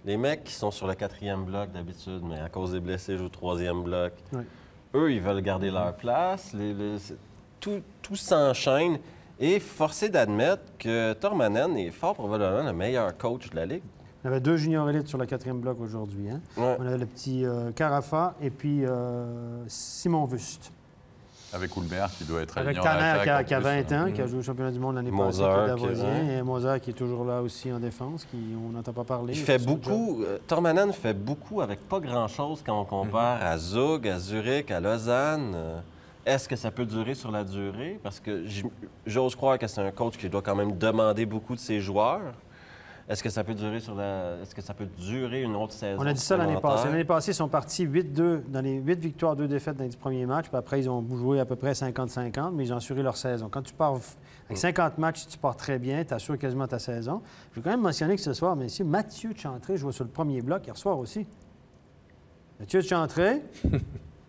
Les mecs qui sont sur le 4e bloc d'habitude, mais à cause des blessés, jouent au 3e bloc. Ouais. Eux, ils veulent garder leur place. Tout s'enchaîne. Et forcé d'admettre que Tormanen est fort probablement le meilleur coach de la Ligue. On avait 2 juniors élites sur le 4e bloc aujourd'hui. Hein? Ouais. On avait le petit Carafa et puis Simon Wust. Avec Houlmer qui doit être Avec aligné en Tanner attaque, qui a en plus. 20 ans, qui a joué au championnat du monde l'année passée, qui Moser, est Davosien, qui- et Moser qui est toujours là aussi en défense, on n'entend pas parler. Il fait son job. beaucoup. Tormanen fait beaucoup avec pas grand-chose quand on compare à Zug, à Zurich, à Lausanne. Est-ce que ça peut durer sur la durée? Parce que j'ose croire que c'est un coach qui doit quand même demander beaucoup de ses joueurs. Est-ce que ça peut durer Est-ce que ça peut durer une autre saison? On a dit ça l'année supplémentaire? passée. L'année passée, ils sont partis 8-2 dans les 8 victoires, 2 défaites dans les 10 premiers matchs. Puis après, ils ont joué à peu près 50-50, mais ils ont assuré leur saison. Quand tu pars avec 50 matchs, tu pars très bien, tu assures quasiment ta saison. Je veux quand même mentionner que ce soir, messieurs, Mathieu Chantré joue sur le premier bloc hier soir aussi. Mathieu Chantré,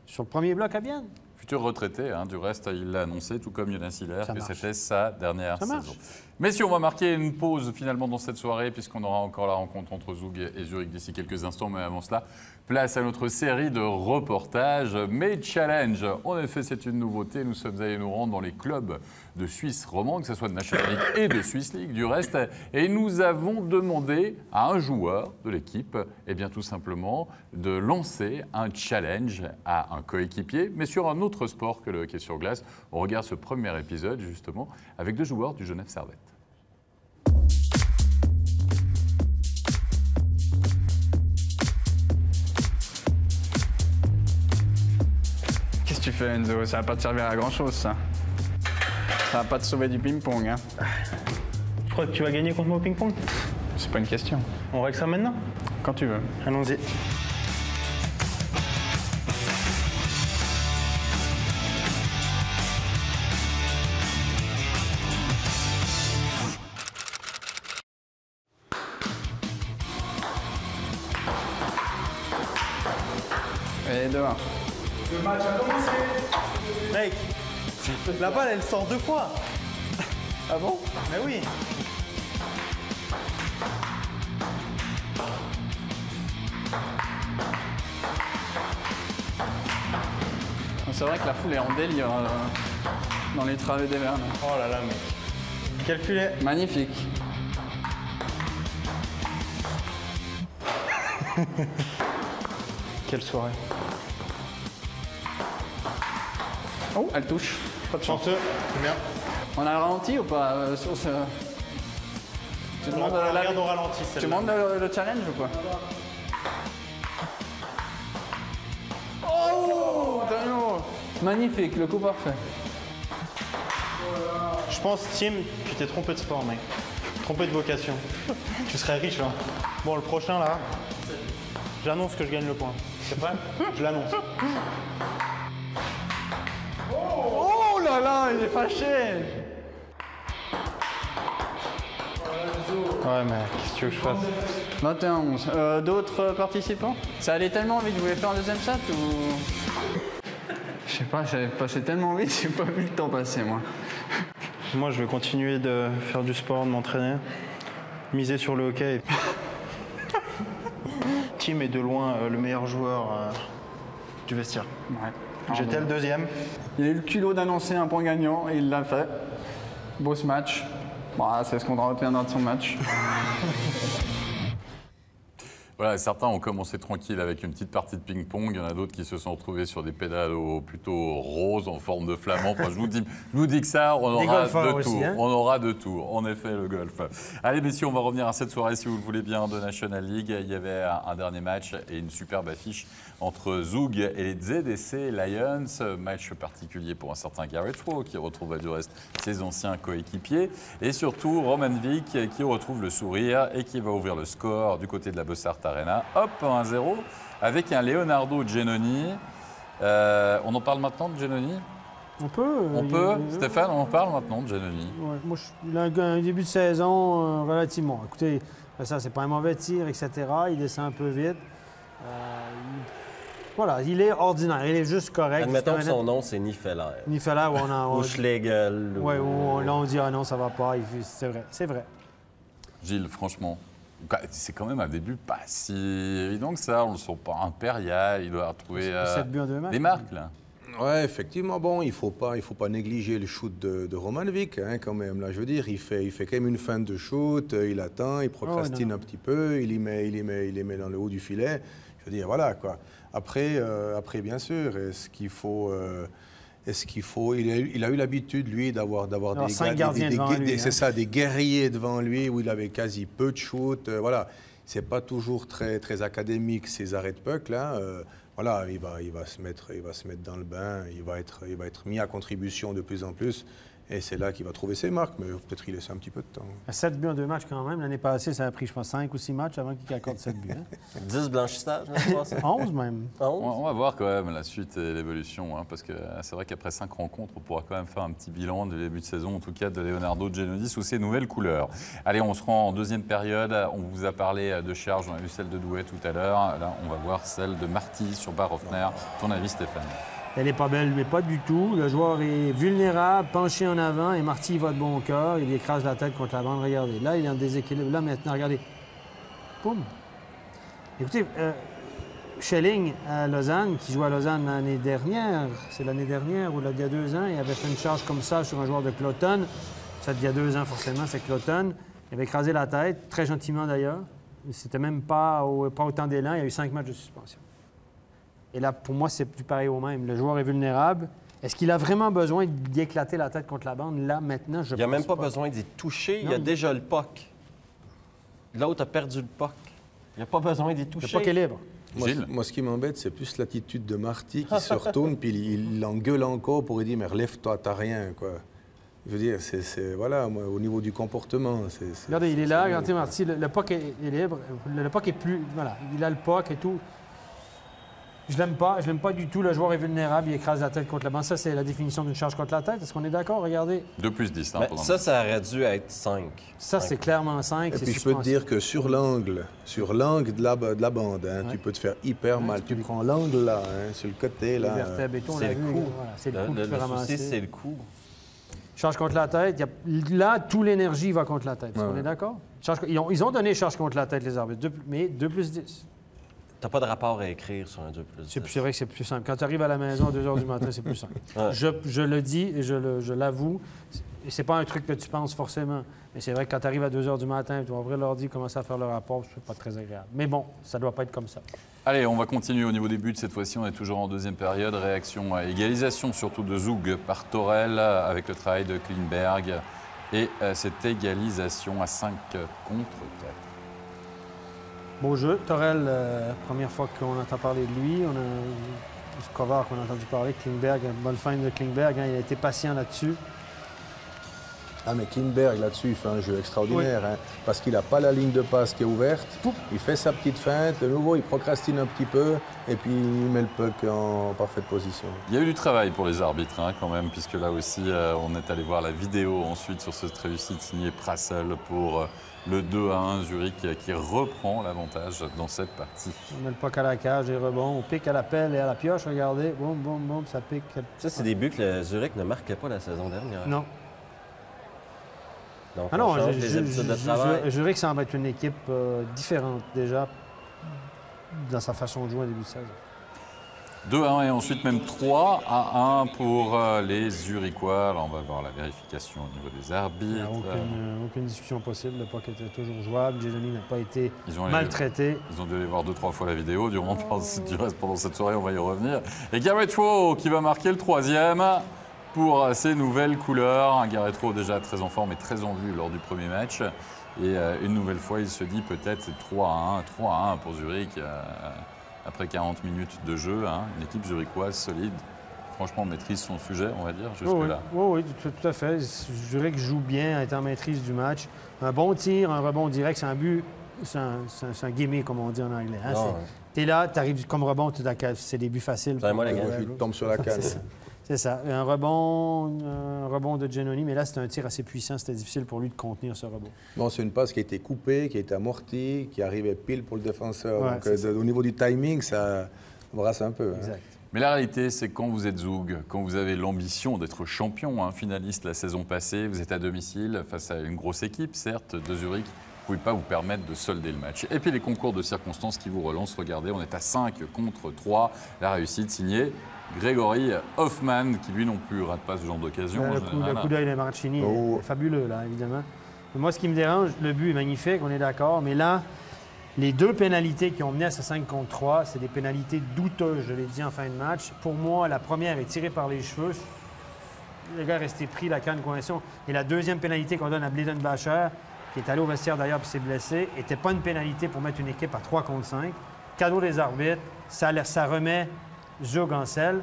sur le premier bloc à Vienne. Futur retraité, hein, du reste, il l'a annoncé, tout comme Jonas Hiller, Ça que marche. c'était sa dernière Ça marche. saison. Messieurs, on va marquer une pause finalement dans cette soirée, puisqu'on aura encore la rencontre entre Zug et Zurich d'ici quelques instants. Mais avant cela, place à notre série de reportages Made Challenge. En effet, c'est une nouveauté. Nous sommes allés nous rendre dans les clubs de Suisse romande, que ce soit de National League et de Swiss League du reste. Et nous avons demandé à un joueur de l'équipe, eh bien tout simplement, de lancer un challenge à un coéquipier, mais sur un autre sport que le hockey sur glace. On regarde ce premier épisode justement avec 2 joueurs du Genève Servette. Qu'est-ce que tu fais, Enzo? Ça va pas te servir à grand-chose, ça. Ça va pas te sauver du ping-pong, hein. Je crois que tu vas gagner contre moi au ping-pong. C'est pas une question. On règle ça maintenant? Quand tu veux. Allons-y. Et dehors. Mec, la balle, elle sort 2 fois. Ah bon? Mais oui. C'est vrai que la foule est en délire dans les travées des Vernes. Oh là là, mec. Quel filet. Magnifique. Quelle soirée. Oh, elle touche. Pas de chance. Chanceux, c'est bien. On a le ralenti ou pas sur ce... Tu On demandes, regarde au ralenti, tu celle-là. demandes le challenge ou quoi? Oh, Daniel. Magnifique, le coup parfait. Je pense, Tim, tu t'es trompé de sport, mec. Trompé de vocation. Tu serais riche, là. Bon, le prochain, là, j'annonce que je gagne le point. C'est prêt? Je l'annonce. Oh là là, il est fâché. Ouais, mais qu'est-ce que tu veux que je fasse? 21-11. D'autres participants? Ça allait tellement vite, vous voulez faire un deuxième chat ou... Je sais pas, ça avait passé tellement vite, j'ai pas vu le temps passer, moi. Moi, je vais continuer de faire du sport, de m'entraîner, miser sur le hockey. Tim est de loin le meilleur joueur du vestiaire. Ouais. J'étais le deuxième. Il a eu le culot d'annoncer un point gagnant et il l'a fait. Beau ce match. Bon, c'est ce qu'on retiendra de son match. Voilà, certains ont commencé tranquille avec une petite partie de ping-pong. Il y en a d'autres qui se sont retrouvés sur des pédalos plutôt roses en forme de flamand. Enfin, je vous dis que ça, on Des aura golfeurs de aussi, tout. hein. On aura de tout. En effet, le golf. Allez, messieurs, on va revenir à cette soirée, si vous le voulez bien, de National League. Il y avait un dernier match et une superbe affiche entre Zug et les ZDC Lions. Match particulier pour un certain Garrett Rowe, qui retrouve du reste ses anciens coéquipiers. Et surtout, Roman Vik, qui retrouve le sourire et qui va ouvrir le score du côté de la Bossart Arena. Hop, 1-0, avec un Leonardo Giannoni. On en parle maintenant de Giannoni? On peut. On peut? Stéphane, on en parle maintenant de Giannoni. Ouais, moi, il a un début de saison relativement. Écoutez, ça, c'est pas un mauvais tir, etc. Il descend un peu vite. Voilà, il est ordinaire. Il est juste correct. Admettons que son nom, c'est Nifeller. Nifeller, où on a. Ou Schlegel. Oui, là, on dit, ah non, ça va pas. C'est vrai, c'est vrai. Gilles, franchement, c'est quand même un début pas si évident que ça. On ne le sent pas impérial. Il doit retrouver 7 buts en 2 matchs. des marques, là. Ouais, effectivement. Bon, il faut pas négliger le shoot de Romanovic, hein, quand même. Là, je veux dire, il fait quand même une fin de shoot, il attend, il procrastine un petit peu, il les met dans le haut du filet. Je veux dire, voilà, quoi. Après, bien sûr, est-ce qu'il faut... Il a eu l'habitude, lui, d'avoir des 5 gardiens devant lui. C'est ça, des guerriers devant lui, où il avait quasi peu de shoot. Voilà, c'est pas toujours très académique, ces arrêts de puck, là. Voilà, il va se mettre dans le bain, il va être mis à contribution de plus en plus. Et c'est là qu'il va trouver ses marques, mais peut-être il laisse un petit peu de temps. 7 buts en 2 matchs quand même. L'année passée, ça a pris, je pense, 5 ou 6 matchs avant qu'il accorde 7 buts. Hein? 10 blanchissages, je pense. 11 même. 11. On va voir quand même la suite et l'évolution, hein, parce que c'est vrai qu'après 5 rencontres, on pourra quand même faire un petit bilan du début de saison, en tout cas de Leonardo Giannoni sous ses nouvelles couleurs. Allez, on se rend en deuxième période. On vous a parlé de charge, on a vu celle de Douai tout à l'heure. Là, on va voir celle de Marty sur Barofner. Ton avis, Stéphane? Elle n'est pas belle, mais pas du tout. Le joueur est vulnérable, penché en avant, et Marty va de bon cœur. Il écrase la tête contre la bande. Regardez, là, il est en déséquilibre. Là, maintenant, regardez. Boum. Écoutez, Schelling à Lausanne, qui joue à Lausanne l'année dernière, c'est l'année dernière ou il y a 2 ans, il avait fait une charge comme ça sur un joueur de Cloton. Ça, il y a 2 ans, forcément, c'est Cloton. Il avait écrasé la tête, très gentiment d'ailleurs. C'était même pas autant d'élan. Il y a eu 5 matchs de suspension. Et là, pour moi, c'est plus pareil au même. Le joueur est vulnérable. Est-ce qu'il a vraiment besoin d'y éclater la tête contre la bande? Là, maintenant, je pense pas. Il n'y a même pas besoin d'y toucher. Il y a déjà le puck. L'autre a perdu le puck. Il n'y a pas besoin d'y toucher. Le puck est libre. Moi, ce qui m'embête, c'est plus l'attitude de Marty qui se retourne, puis il l'engueule encore pour lui dire « Mais relève-toi, t'as rien, quoi ». Je veux dire, voilà, moi, au niveau du comportement, Regardez, il est là, regardez Marty, le puck est libre. Le puck est plus... Voilà, il a le puck et tout. Je l'aime pas du tout. Le joueur est vulnérable, il écrase la tête contre la bande. Ça, c'est la définition d'une charge contre la tête. Est-ce qu'on est d'accord? Regardez. 2+10. Hein, ça aurait dû être 5. Ça, c'est clairement 5. Et puis, je peux te dire que sur l'angle de la bande, hein, tu peux te faire hyper mal. Tu prends l'angle là, hein, sur le côté, là. C'est le coup. C'est le coup que tu peux ramasser. C'est le coup. Charge contre la tête. Là, toute l'énergie va contre la tête. Est-ce qu'on est d'accord? Ils ont donné charge contre la tête, les arbitres. Mais 2+10. T'as pas de rapport à écrire sur un 2+10. C'est vrai que c'est plus simple. Quand tu arrives à la maison à 2 h du matin, c'est plus simple. Ouais. Je le dis et je l'avoue. C'est pas un truc que tu penses forcément. Mais c'est vrai que quand tu arrives à 2 h du matin, tu vas ouvrir l'ordi, commencer à faire le rapport, c'est pas très agréable. Mais bon, ça doit pas être comme ça. Allez, on va continuer au niveau des buts. Cette fois-ci, on est toujours en deuxième période. Réaction à égalisation, surtout de Zug par Torel, avec le travail de Klingberg. Et cette égalisation à 5 contre 4. Beau jeu. Torel, première fois qu'on entend parler de lui. On a Kovar qu'on a entendu parler. Klingberg, bonne fin de Klingberg. Hein, il a été patient là-dessus. Ah, mais Klingberg, là-dessus, il fait un jeu extraordinaire. Oui. Hein, parce qu'il n'a pas la ligne de passe qui est ouverte. Poup. Il fait sa petite feinte. De nouveau, il procrastine un petit peu. Et puis, il met le puck en parfaite position. Il y a eu du travail pour les arbitres, hein, quand même. Puisque là aussi, on est allé voir la vidéo ensuite sur cette réussite signée Prassel pour... le 2-1, Zurich qui reprend l'avantage dans cette partie. On met le puck à la cage, et rebond, on pique à la pelle et à la pioche, regardez, boum, boum, boum, ça pique. Ça, c'est des buts que le Zurich ne marquait pas la saison dernière. Non. Donc, on change les habitudes de travail. Zurich semble être une équipe différente déjà dans sa façon de jouer au début de saison. 2-1 et ensuite même 3-1 pour les Zurichois. Alors on va voir la vérification au niveau des arbitres. Il n'y a aucune discussion possible. Le puck était toujours jouable. Giannoni n'a pas été maltraité. Ils ont dû aller voir 2-3 fois la vidéo. Du reste pendant cette soirée, on va y revenir. Et Garrett Rowe qui va marquer le 3e pour ses nouvelles couleurs. Garrett Rowe déjà très en forme et très en vue lors du premier match. Et une nouvelle fois, il se dit peut-être 3-1 pour Zurich. Après 40 minutes de jeu, hein, une équipe zurichoise solide. Franchement, maîtrise son sujet, on va dire, jusque-là. Oui, tout à fait. Zurich joue bien, est en maîtrise du match. Un bon tir, un rebond direct, c'est un but, c'est un gimmick, comme on dit en anglais. Hein. Tu es là, tu arrives comme rebond, c'est des buts faciles. Moi, les gars, tu tombes sur la canne. C'est ça. Un rebond de Giannoni, mais là, c'était un tir assez puissant. C'était difficile pour lui de contenir ce rebond. Bon, c'est une passe qui a été coupée, qui a été amortie, qui arrivait pile pour le défenseur. Ouais, donc, au niveau du timing, ça brasse un peu. Exact. Hein. Mais la réalité, c'est quand vous êtes Zug, quand vous avez l'ambition d'être champion, hein, finaliste la saison passée, vous êtes à domicile face à une grosse équipe, certes, de Zurich, ne pouvez pas vous permettre de solder le match. Et puis les concours de circonstances qui vous relancent. Regardez, on est à 5 contre 3. La réussite signée Grégory Hoffman, qui lui non plus rate pas ce genre d'occasion. Le coup d'œil de Marcini est fabuleux, là, évidemment. Mais moi, ce qui me dérange, le but est magnifique, on est d'accord, mais là, les 2 pénalités qui ont mené à ce 5 contre 3, c'est des pénalités douteuses, je l'ai dit en fin de match. Pour moi, la première est tirée par les cheveux. Le gars est resté pris, la canne coincée. Et la deuxième pénalité qu'on donne à Bleidenbacher, qui est allé au vestiaire d'ailleurs et s'est blessé, n'était pas une pénalité pour mettre une équipe à 3 contre 5. Cadeau des arbitres, ça remet Zug en selle.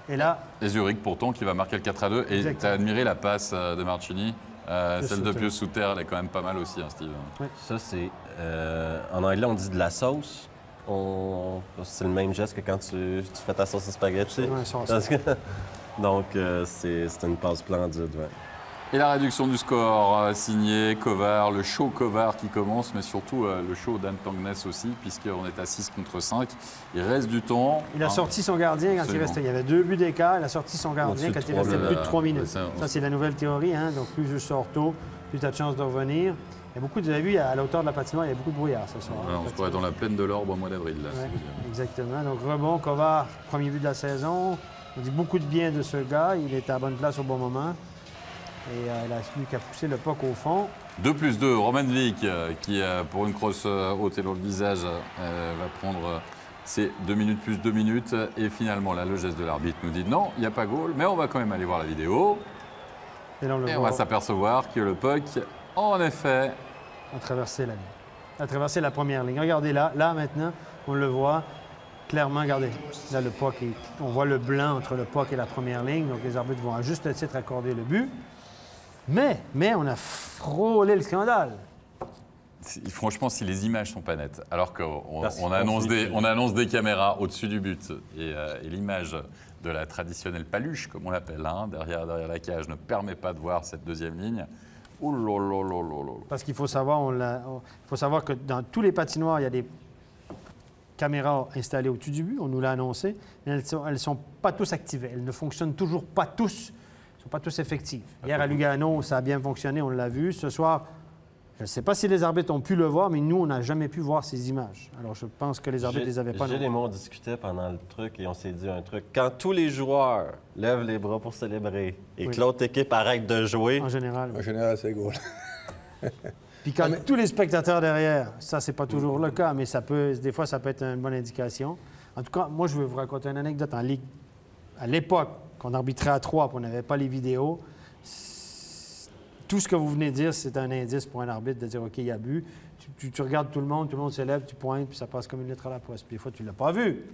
Et là... Et Zurich, pourtant, qui va marquer le 4-2. Et tu as admiré la passe de Marcini. Celle de Pieux sous terre, elle est quand même pas mal aussi, hein, Steve. Oui. Ça, c'est... en anglais, on dit de la sauce. C'est le même geste que quand tu fais ta sauce à spaghetti. Ouais, donc, c'est une passe splendide, ouais. Et la réduction du score, signé Kovar, le show Kovar qui commence, mais surtout le show d'Anne Tangnes aussi, puisqu'on est à 6 contre 5. Il reste du temps. Il a sorti son gardien quand il restait. Il y avait 2 buts d'écart. Il a sorti son gardien quand il restait plus de 3 minutes. Ça, c'est la nouvelle théorie. Hein? Donc, plus je sors tôt, plus tu as de chances de revenir. Il y a beaucoup, vous avez vu, à la hauteur de la patinoire, il y a beaucoup de brouillard ce soir. On se pourrait être dans la plaine de l'Orbe au mois d'avril. Ouais, exactement. Donc, rebond, Kovar, premier but de la saison. On dit beaucoup de bien de ce gars. Il était à la bonne place au bon moment. Et il a celui qui a poussé le puck au fond. 2+2, Romanvik, qui, pour une crosse ôtée dans le visage, va prendre ses 2 minutes plus 2 minutes. Et finalement, là, le geste de l'arbitre nous dit non, il n'y a pas goal, mais on va quand même aller voir la vidéo. Et on va s'apercevoir que le puck, en effet... a traversé la ligne. A traversé la première ligne. Regardez là, maintenant, on le voit. Clairement, regardez, là, le puck, on voit le blanc entre le puck et la première ligne. Donc, les arbitres vont à juste titre accorder le but. Mais on a frôlé le scandale. Franchement, si les images sont pas nettes, alors qu'on annonce des caméras au-dessus du but et l'image de la traditionnelle paluche, comme on l'appelle, hein, derrière la cage, ne permet pas de voir cette deuxième ligne. Oh là là là là là. Parce qu'il faut savoir, que dans tous les patinoires, il y a des caméras installées au-dessus du but. On nous l'a annoncé, mais elles ne sont pas tous activées. Elles ne fonctionnent toujours pas tous. Pas tous effectifs. Hier, à Lugano, ça a bien fonctionné, on l'a vu. Ce soir, je ne sais pas si les arbitres ont pu le voir, mais nous, on n'a jamais pu voir ces images. Alors, je pense que les arbitres ne les avaient pas. Gilles et moi, on discutait pendant le truc et on s'est dit un truc. Quand tous les joueurs lèvent les bras pour célébrer et que l'autre équipe arrête de jouer... En général. En général, c'est goal. Puis quand tous les spectateurs derrière, ça, c'est pas toujours le cas, mais des fois, ça peut être une bonne indication. En tout cas, moi, je vais vous raconter une anecdote en ligue. À l'époque, qu'on arbitrait à 3 et qu'on n'avait pas les vidéos, tout ce que vous venez de dire, c'est un indice pour un arbitre de dire OK, il y a but. Tu regardes tout le monde se lève, tu pointes, puis ça passe comme une lettre à la poste. Puis des fois, tu ne l'as pas vu.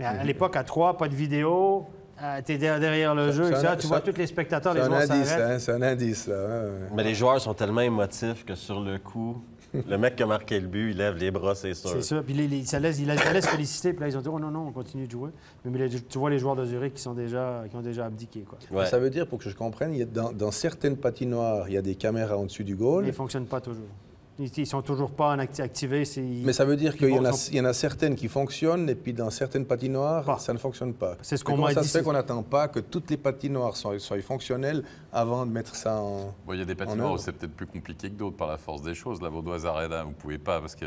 Mais à l'époque, à 3, pas de vidéo, tu es derrière le jeu, etc. Tu vois tous les spectateurs, les joueurs s'arrêtent. C'est un indice, là. Mais les joueurs sont tellement émotifs que sur le coup, le mec qui a marqué le but, il lève les bras, c'est sûr. C'est ça. Puis il se laisse féliciter. Puis là, ils ont dit, oh non, on continue de jouer. Mais tu vois les joueurs de Zurich qui ont déjà abdiqué. Quoi. Ouais. Ça veut dire, pour que je comprenne, dans certaines patinoires, il y a des caméras en dessus du goal. Ils ne fonctionnent pas toujours. Ils ne sont toujours pas activés. Mais ça veut dire qu'il y en a certaines qui fonctionnent et puis dans certaines patinoires, ça ne fonctionne pas. C'est ce qu'on m'a dit. Ça se fait qu'on n'attend pas que toutes les patinoires soient fonctionnelles avant de mettre ça en il y a des patinoires où c'est peut-être plus compliqué que d'autres par la force des choses. La Vaudoise Arena, vous ne pouvez pas parce que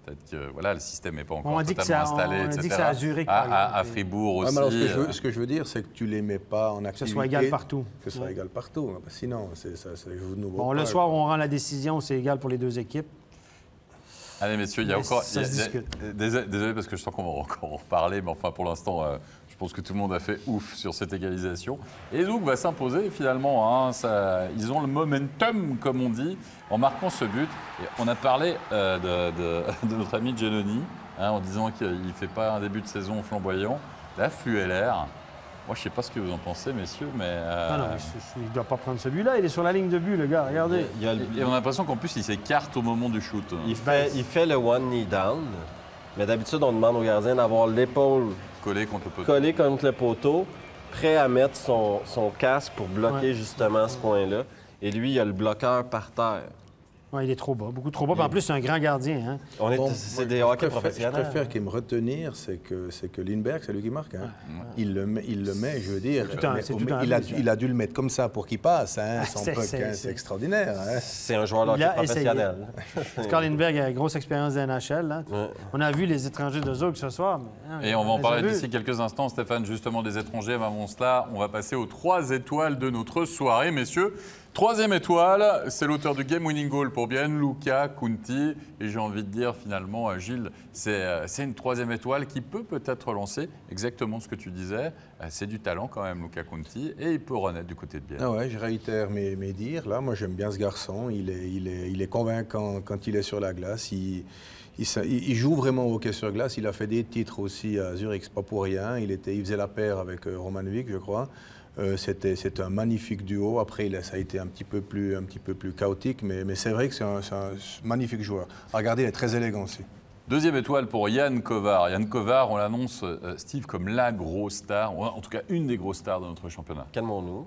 peut-être que le système n'est pas encore totalement installé, etc. On dit que c'est à Zurich, à Fribourg aussi. Alors, ce que je veux dire, c'est que tu ne les mets pas en activité. Que ce soit égal partout. Que ce soit égal partout. Sinon, je vous ne vois pas. Le soir, on rend la décision, c'est égal pour les deux équipes. Allez, messieurs, il y a encore... Désolé parce que je sens qu'on va encore en reparler, mais enfin, pour l'instant, je pense que tout le monde a fait ouf sur cette égalisation. Et Zug va s'imposer, finalement. Hein, ils ont le momentum, comme on dit, en marquant ce but. Et on a parlé de notre ami Giannoni, en disant qu'il ne fait pas un début de saison flamboyant. Là, Flueller... Moi, je ne sais pas ce que vous en pensez, messieurs, mais... Non, il ne doit pas prendre ce but-là. Il est sur la ligne de but, le gars. Regardez. Et on a l'impression qu'en plus, il s'écarte au moment du shoot. Il fait le one knee down. Mais d'habitude, on demande au gardien d'avoir l'épaule collée contre le poteau, prêt à mettre son casque pour bloquer justement ce point-là. Et lui, il a le bloqueur par terre. Ouais, il est trop bas, beaucoup trop bas. Puis en plus, c'est un grand gardien. Hein? C'est des hockey professionnels. Je préfère qu'il me retenir, c'est que Lindbergh, c'est lui qui marque. Hein. Il le met, je veux dire. Il a dû le mettre comme ça pour qu'il passe. Hein, son puck, c'est extraordinaire. Hein. C'est un joueur de hockey professionnel. Carl Lindbergh a une grosse expérience de NHL. Hein. Ouais. On a vu les étrangers de Zug ce soir. Mais, et on va en parler d'ici quelques instants, Stéphane, justement des étrangers. Avant cela, on va passer aux 3 étoiles de notre soirée, messieurs. 3e étoile, c'est l'auteur du Game Winning Goal pour Bien, Luca Conti. Et j'ai envie de dire finalement, Gilles, c'est une 3e étoile qui peut peut-être relancer exactement ce que tu disais. C'est du talent quand même, Luca Conti, et il peut renaître du côté de Bien. Ah ouais, je réitère mes dires. Là, moi, j'aime bien ce garçon. Il est convaincant quand il est sur la glace. Il joue vraiment au hockey sur glace. Il a fait des titres aussi à Zurich, pas pour rien. Il faisait la paire avec Romanovic, je crois. C'était un magnifique duo. Après, ça a été un petit peu plus chaotique, mais c'est vrai que c'est un magnifique joueur. Regardez, il est très élégant aussi. 2e étoile pour Jan Kovar. Jan Kovar, on l'annonce, Steve, comme la grosse star, en tout cas une des grosses stars de notre championnat. Calmons-nous.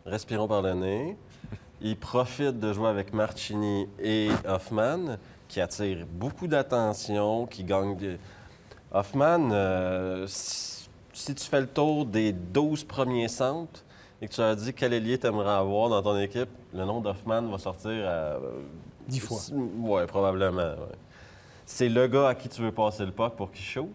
Respirons par le nez. Il profite de jouer avec Marchini et Hoffman, qui attirent beaucoup d'attention, qui gagnent. Hoffman, si tu fais le tour des 12 premiers centres et que tu as dit quel ailier tu aimerais avoir dans ton équipe, le nom d'Hoffman va sortir à 10 fois. Oui, probablement. Ouais. C'est le gars à qui tu veux passer le puck pour qu'il shoot.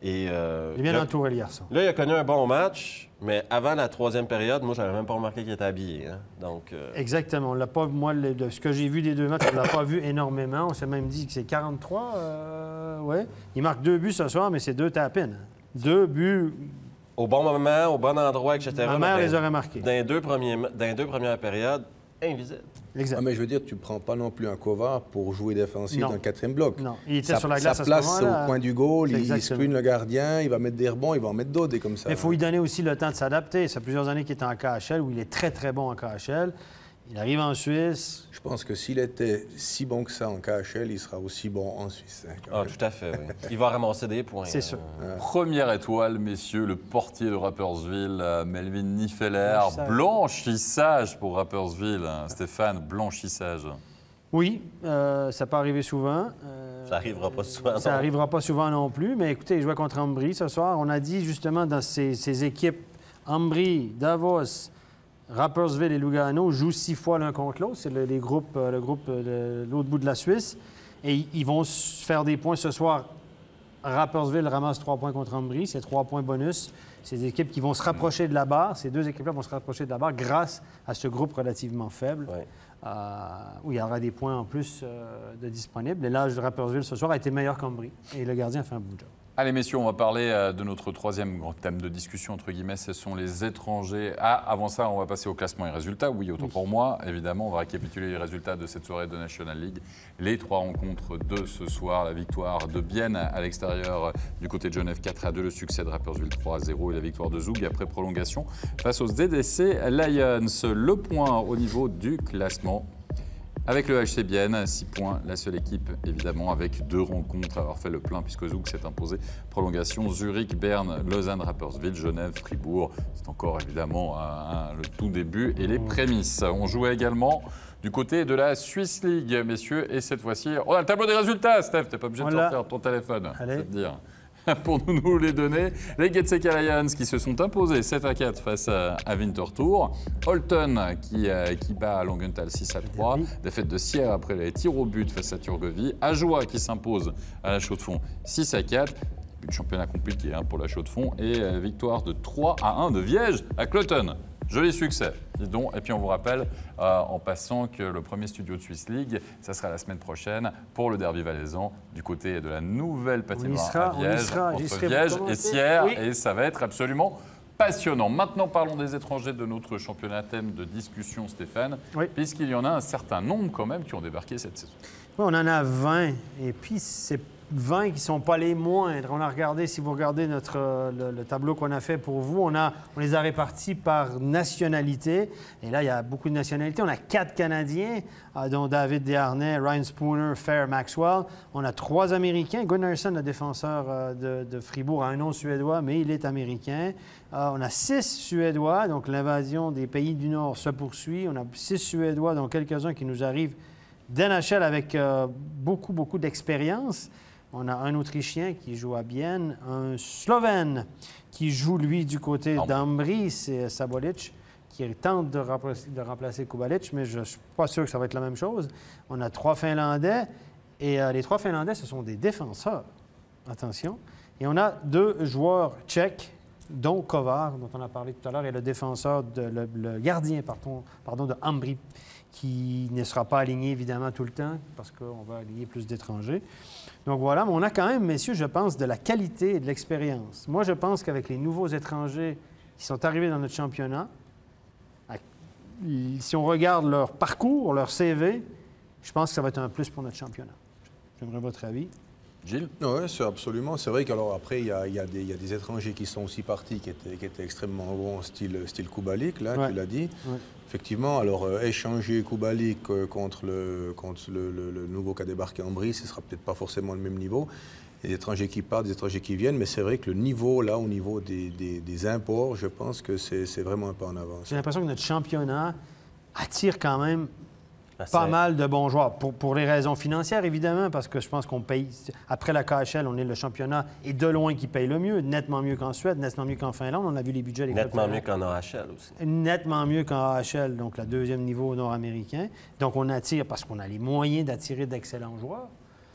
Et, il est bien entouré, le garçon. Là, il a connu un bon match, mais avant la 3e période, moi, je n'avais même pas remarqué qu'il était habillé. Hein. Donc, exactement. On l'a pas, moi, ce que j'ai vu des 2 matchs, on ne l'a pas vu énormément. On s'est même dit que c'est 43. Ouais. Il marque 2 buts ce soir, mais c'est 2 tap-in. 2 buts. Au bon moment, au bon endroit, etc. Ma mère les aurait marqués. Dans les 2 premières périodes, invisible. Exact. Ah, mais je veux dire, tu ne prends pas non plus un Kovar pour jouer défensif dans le 4e bloc. Non, il était sur la glace sa place à ce moment-là. Au coin du goal, il screen le gardien, il va mettre des rebonds, il va en mettre d'autres et comme ça. Mais il faut lui donner aussi le temps de s'adapter. Ça fait plusieurs années qu'il est en KHL, où il est très, très bon en KHL. Il arrive en Suisse. Je pense que s'il était si bon que ça en KHL, il sera aussi bon en Suisse. Hein, ah, tout à fait, oui. Il va ramasser des points. C'est sûr. Première étoile, messieurs, le portier de Rapperswil, Melvin Nifeler. Blanchissage pour Rapperswil. Stéphane, blanchissage. Oui, ça peut arriver souvent. Ça n'arrivera pas souvent. Ça n'arrivera pas souvent non plus. Mais écoutez, il jouait contre Ambry ce soir. On a dit justement dans ces équipes, Ambry, Davos, Rapperswil et Lugano jouent 6 fois l'un contre l'autre. C'est le groupe de l'autre bout de la Suisse. Et ils vont faire des points ce soir. Rapperswil ramasse 3 points contre Ambry. C'est 3 points bonus. C'est des équipes qui vont se rapprocher de la barre. Ces 2 équipes-là vont se rapprocher de la barre grâce à ce groupe relativement faible. Oui. Où il y aura des points en plus de disponibles. Et là, Rapperswil ce soir a été meilleur qu'Ambry. Et le gardien a fait un bon job. Allez, messieurs, on va parler de notre 3e grand thème de discussion, entre guillemets, ce sont les étrangers. Ah, avant ça, on va passer au classement et résultats. Oui, autant pour moi. Évidemment, on va récapituler les résultats de cette soirée de National League. Les 3 rencontres de ce soir, la victoire de Bienne à l'extérieur du côté de Genève 4-2, le succès de Rapperswil 3-0 et la victoire de Zug après prolongation face aux ZDC Lions. Le point au niveau du classement. Avec le HC Bienne, 6 points, la seule équipe évidemment avec 2 rencontres à avoir fait le plein puisque Zug s'est imposé. Prolongation, Zurich, Berne, Lausanne, Rapperswil, Genève, Fribourg. C'est encore évidemment le tout début et les prémices. On jouait également du côté de la Swiss League, messieurs, et cette fois-ci, on a le tableau des résultats, Steph, t'es pas obligé de sortir ton téléphone, je vais te dire. Pour nous les donner, les Getsec Lions qui se sont imposés 7-4 face à Winterthur. Holton qui bat Langenthal 6-3. Défaite de Sierre après les tirs au but face à Turgovie. Ajoie qui s'impose à la Chaux-de-Fonds 6-4. Championnat compliqué pour la Chaux-de-Fonds. Et victoire de 3-1 de Viège à Cloton. Joli succès, dis donc. Et puis on vous rappelle, en passant, que le premier studio de Swiss League, ça sera la semaine prochaine pour le derby valaisan du côté de la nouvelle patinoire à Viège, entre Viège et Sierre. Oui. Et ça va être absolument passionnant. Maintenant, parlons des étrangers de notre championnat, thème de discussion, Stéphane, puisqu'il y en a un certain nombre quand même qui ont débarqué cette saison. Oui, on en a 20. Et puis, 20 qui ne sont pas les moindres. On a regardé, si vous regardez le tableau qu'on a fait pour vous, on les a répartis par nationalité. Et là, il y a beaucoup de nationalités. On a 4 Canadiens, dont David Desharnais, Ryan Spooner, Fair Maxwell. On a 3 Américains. Gunnarsson, le défenseur de Fribourg, a un nom suédois, mais il est américain. On a 6 Suédois, donc l'invasion des pays du Nord se poursuit. On a 6 Suédois, dont quelques-uns qui nous arrivent d'NHL avec beaucoup d'expérience. On a un Autrichien qui joue à Bienne, un Slovène qui joue, lui, du côté d'Ambry, c'est Sabolic, qui tente de remplacer Kubalic, mais je ne suis pas sûr que ça va être la même chose. On a 3 Finlandais, et les 3 Finlandais, ce sont des défenseurs. Attention. Et on a 2 joueurs tchèques, dont Kovar, dont on a parlé tout à l'heure, et le défenseur, le gardien, de Ambry, qui ne sera pas aligné, évidemment, tout le temps, parce qu'on va aligner plus d'étrangers. Donc voilà, mais on a quand même, messieurs, je pense, de la qualité et de l'expérience. Moi, je pense qu'avec les nouveaux étrangers qui sont arrivés dans notre championnat, si on regarde leur parcours, leur CV, je pense que ça va être un plus pour notre championnat. J'aimerais votre avis. Gilles? Oui, c'est absolument. C'est vrai qu'alors après, il y a des étrangers qui sont aussi partis, qui étaient extrêmement bons, style Kubalik, là, tu l'as dit. Ouais. Effectivement, alors échanger Kubalik contre le nouveau qui a débarqué en Brie, ce ne sera peut-être pas forcément le même niveau. Des étrangers qui partent, des étrangers qui viennent, mais c'est vrai que le niveau, là, au niveau des imports, je pense que c'est vraiment un pas en avant. J'ai l'impression que notre championnat attire quand même pas mal de bons joueurs. Pour les raisons financières, évidemment, parce que je pense qu'on paye... Après la KHL, on est le championnat et de loin qui paye le mieux, nettement mieux qu'en Suède, nettement mieux qu'en Finlande. On a vu les budgets des nettement mieux qu'en AHL aussi. Nettement mieux qu'en AHL, donc le 2e niveau nord-américain. Donc on attire parce qu'on a les moyens d'attirer d'excellents joueurs.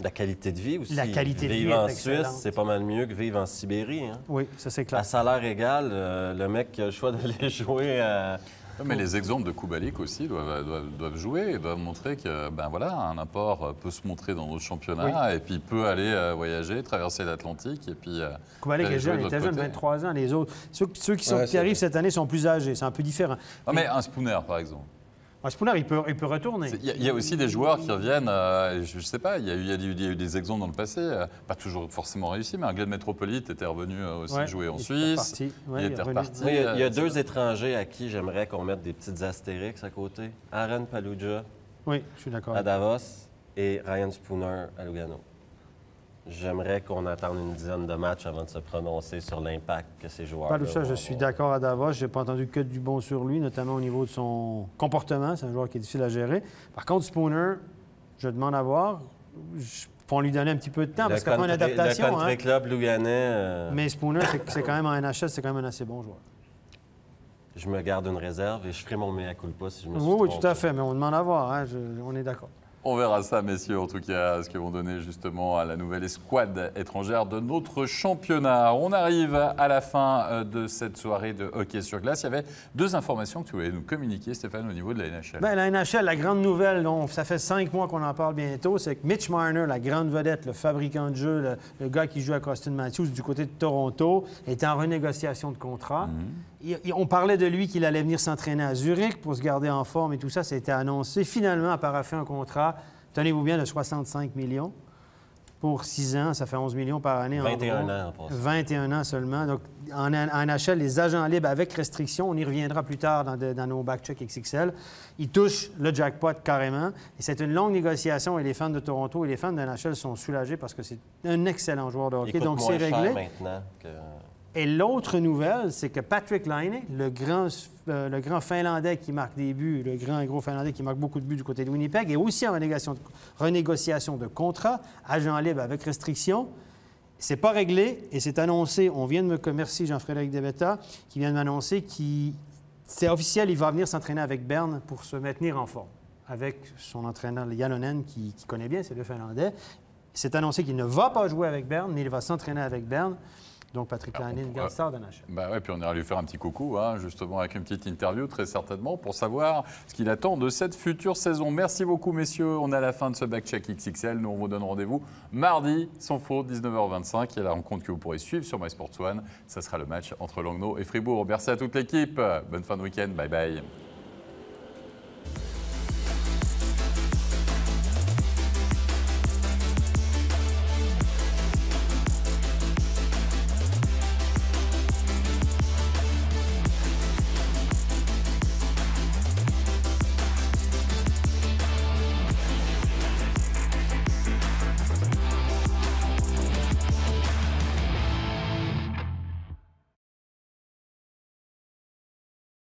La qualité de vie aussi. La qualité de vie vivre en Suisse, c'est pas mal mieux que vivre en Sibérie. Hein? Oui, ça c'est clair. À salaire égal, le mec qui a le choix d'aller jouer à... Mais les exemples de Kubalik aussi doivent jouer et doivent montrer que un apport peut se montrer dans notre championnat et puis peut aller voyager, traverser l'Atlantique et puis... Kubalik est jeune, il était jeune, 23 ans. Les autres, ceux qui arrivent cette année sont plus âgés, c'est un peu différent. Non, mais un Spooner, par exemple. Spooner, il peut retourner. Il y a aussi des joueurs qui reviennent, je ne sais pas, il y a eu des exemples dans le passé, pas toujours forcément réussis, mais un Glenn Metropolite était revenu aussi jouer en Suisse. Il était reparti. Il y a 2 étrangers à qui j'aimerais qu'on mette des petites astérix à côté. Aaron Paluja je suis d'accord. À Davos et Ryan Spooner à Lugano. J'aimerais qu'on attende une dizaine de matchs avant de se prononcer sur l'impact que ces joueurs ont. Palucha, je suis d'accord à Davos. Je n'ai pas entendu que du bon sur lui, notamment au niveau de son comportement. C'est un joueur qui est difficile à gérer. Par contre, Spooner, je demande à voir. Faut lui donner un petit peu de temps parce qu'il n'y a pas une adaptation. Le country club luganais... Mais Spooner, c'est quand même en NHL, c'est quand même un assez bon joueur. Je me garde une réserve et je ferai mon mea culpa si je me suis Oui, trompé. tout à fait, mais on demande à voir. Hein. On est d'accord. On verra ça, messieurs, en tout cas, ce qu'ils vont donner justement à la nouvelle escouade étrangère de notre championnat. On arrive à la fin de cette soirée de hockey sur glace. Il y avait 2 informations que tu voulais nous communiquer, Stéphane, au niveau de la NHL. Bien, la NHL, la grande nouvelle, ça fait 5 mois qu'on en parle bientôt, c'est que Mitch Marner, la grande vedette, le fabricant de jeux, le gars qui joue à Austin Matthews du côté de Toronto, est en renégociation de contrat. On parlait de lui qu'il allait venir s'entraîner à Zurich pour se garder en forme et tout ça. Ça a été annoncé. Finalement, à paraffé un contrat, tenez-vous bien, de 65 millions pour 6 ans. Ça fait 11 millions par année. 21 ans. 21 ans seulement. Donc, en NHL, les agents libres avec restriction, on y reviendra plus tard dans nos backchecks XXL, ils touchent le jackpot carrément. Et c'est une longue négociation et les fans de Toronto et les fans de NHL sont soulagés parce que c'est un excellent joueur de hockey. Donc, c'est réglé. Maintenant que... Et l'autre nouvelle, c'est que Patrick Laine, le grand Finlandais qui marque des buts, le grand et gros Finlandais qui marque beaucoup de buts du côté de Winnipeg, est aussi en renégociation de contrat, agent libre avec restriction. C'est pas réglé et c'est annoncé. On vient de me... Merci Jean-Frédéric Devetta, qui vient de m'annoncer c'est officiel, il va venir s'entraîner avec Berne pour se maintenir en forme, avec son entraîneur Jalonen, qui connaît bien ces 2 Finlandais. C'est annoncé qu'il ne va pas jouer avec Berne, mais il va s'entraîner avec Berne. Donc, Patrick Laine, garde ça de NHL. Puis on ira lui faire un petit coucou, justement, avec une petite interview, très certainement, pour savoir ce qu'il attend de cette future saison. Merci beaucoup, messieurs. On est à la fin de ce backcheck XXL. Nous, on vous donne rendez-vous mardi, sans faute, 19h25. Il y a la rencontre que vous pourrez suivre sur MySports One. Ça sera le match entre Langnau et Fribourg. Merci à toute l'équipe. Bonne fin de week-end. Bye bye.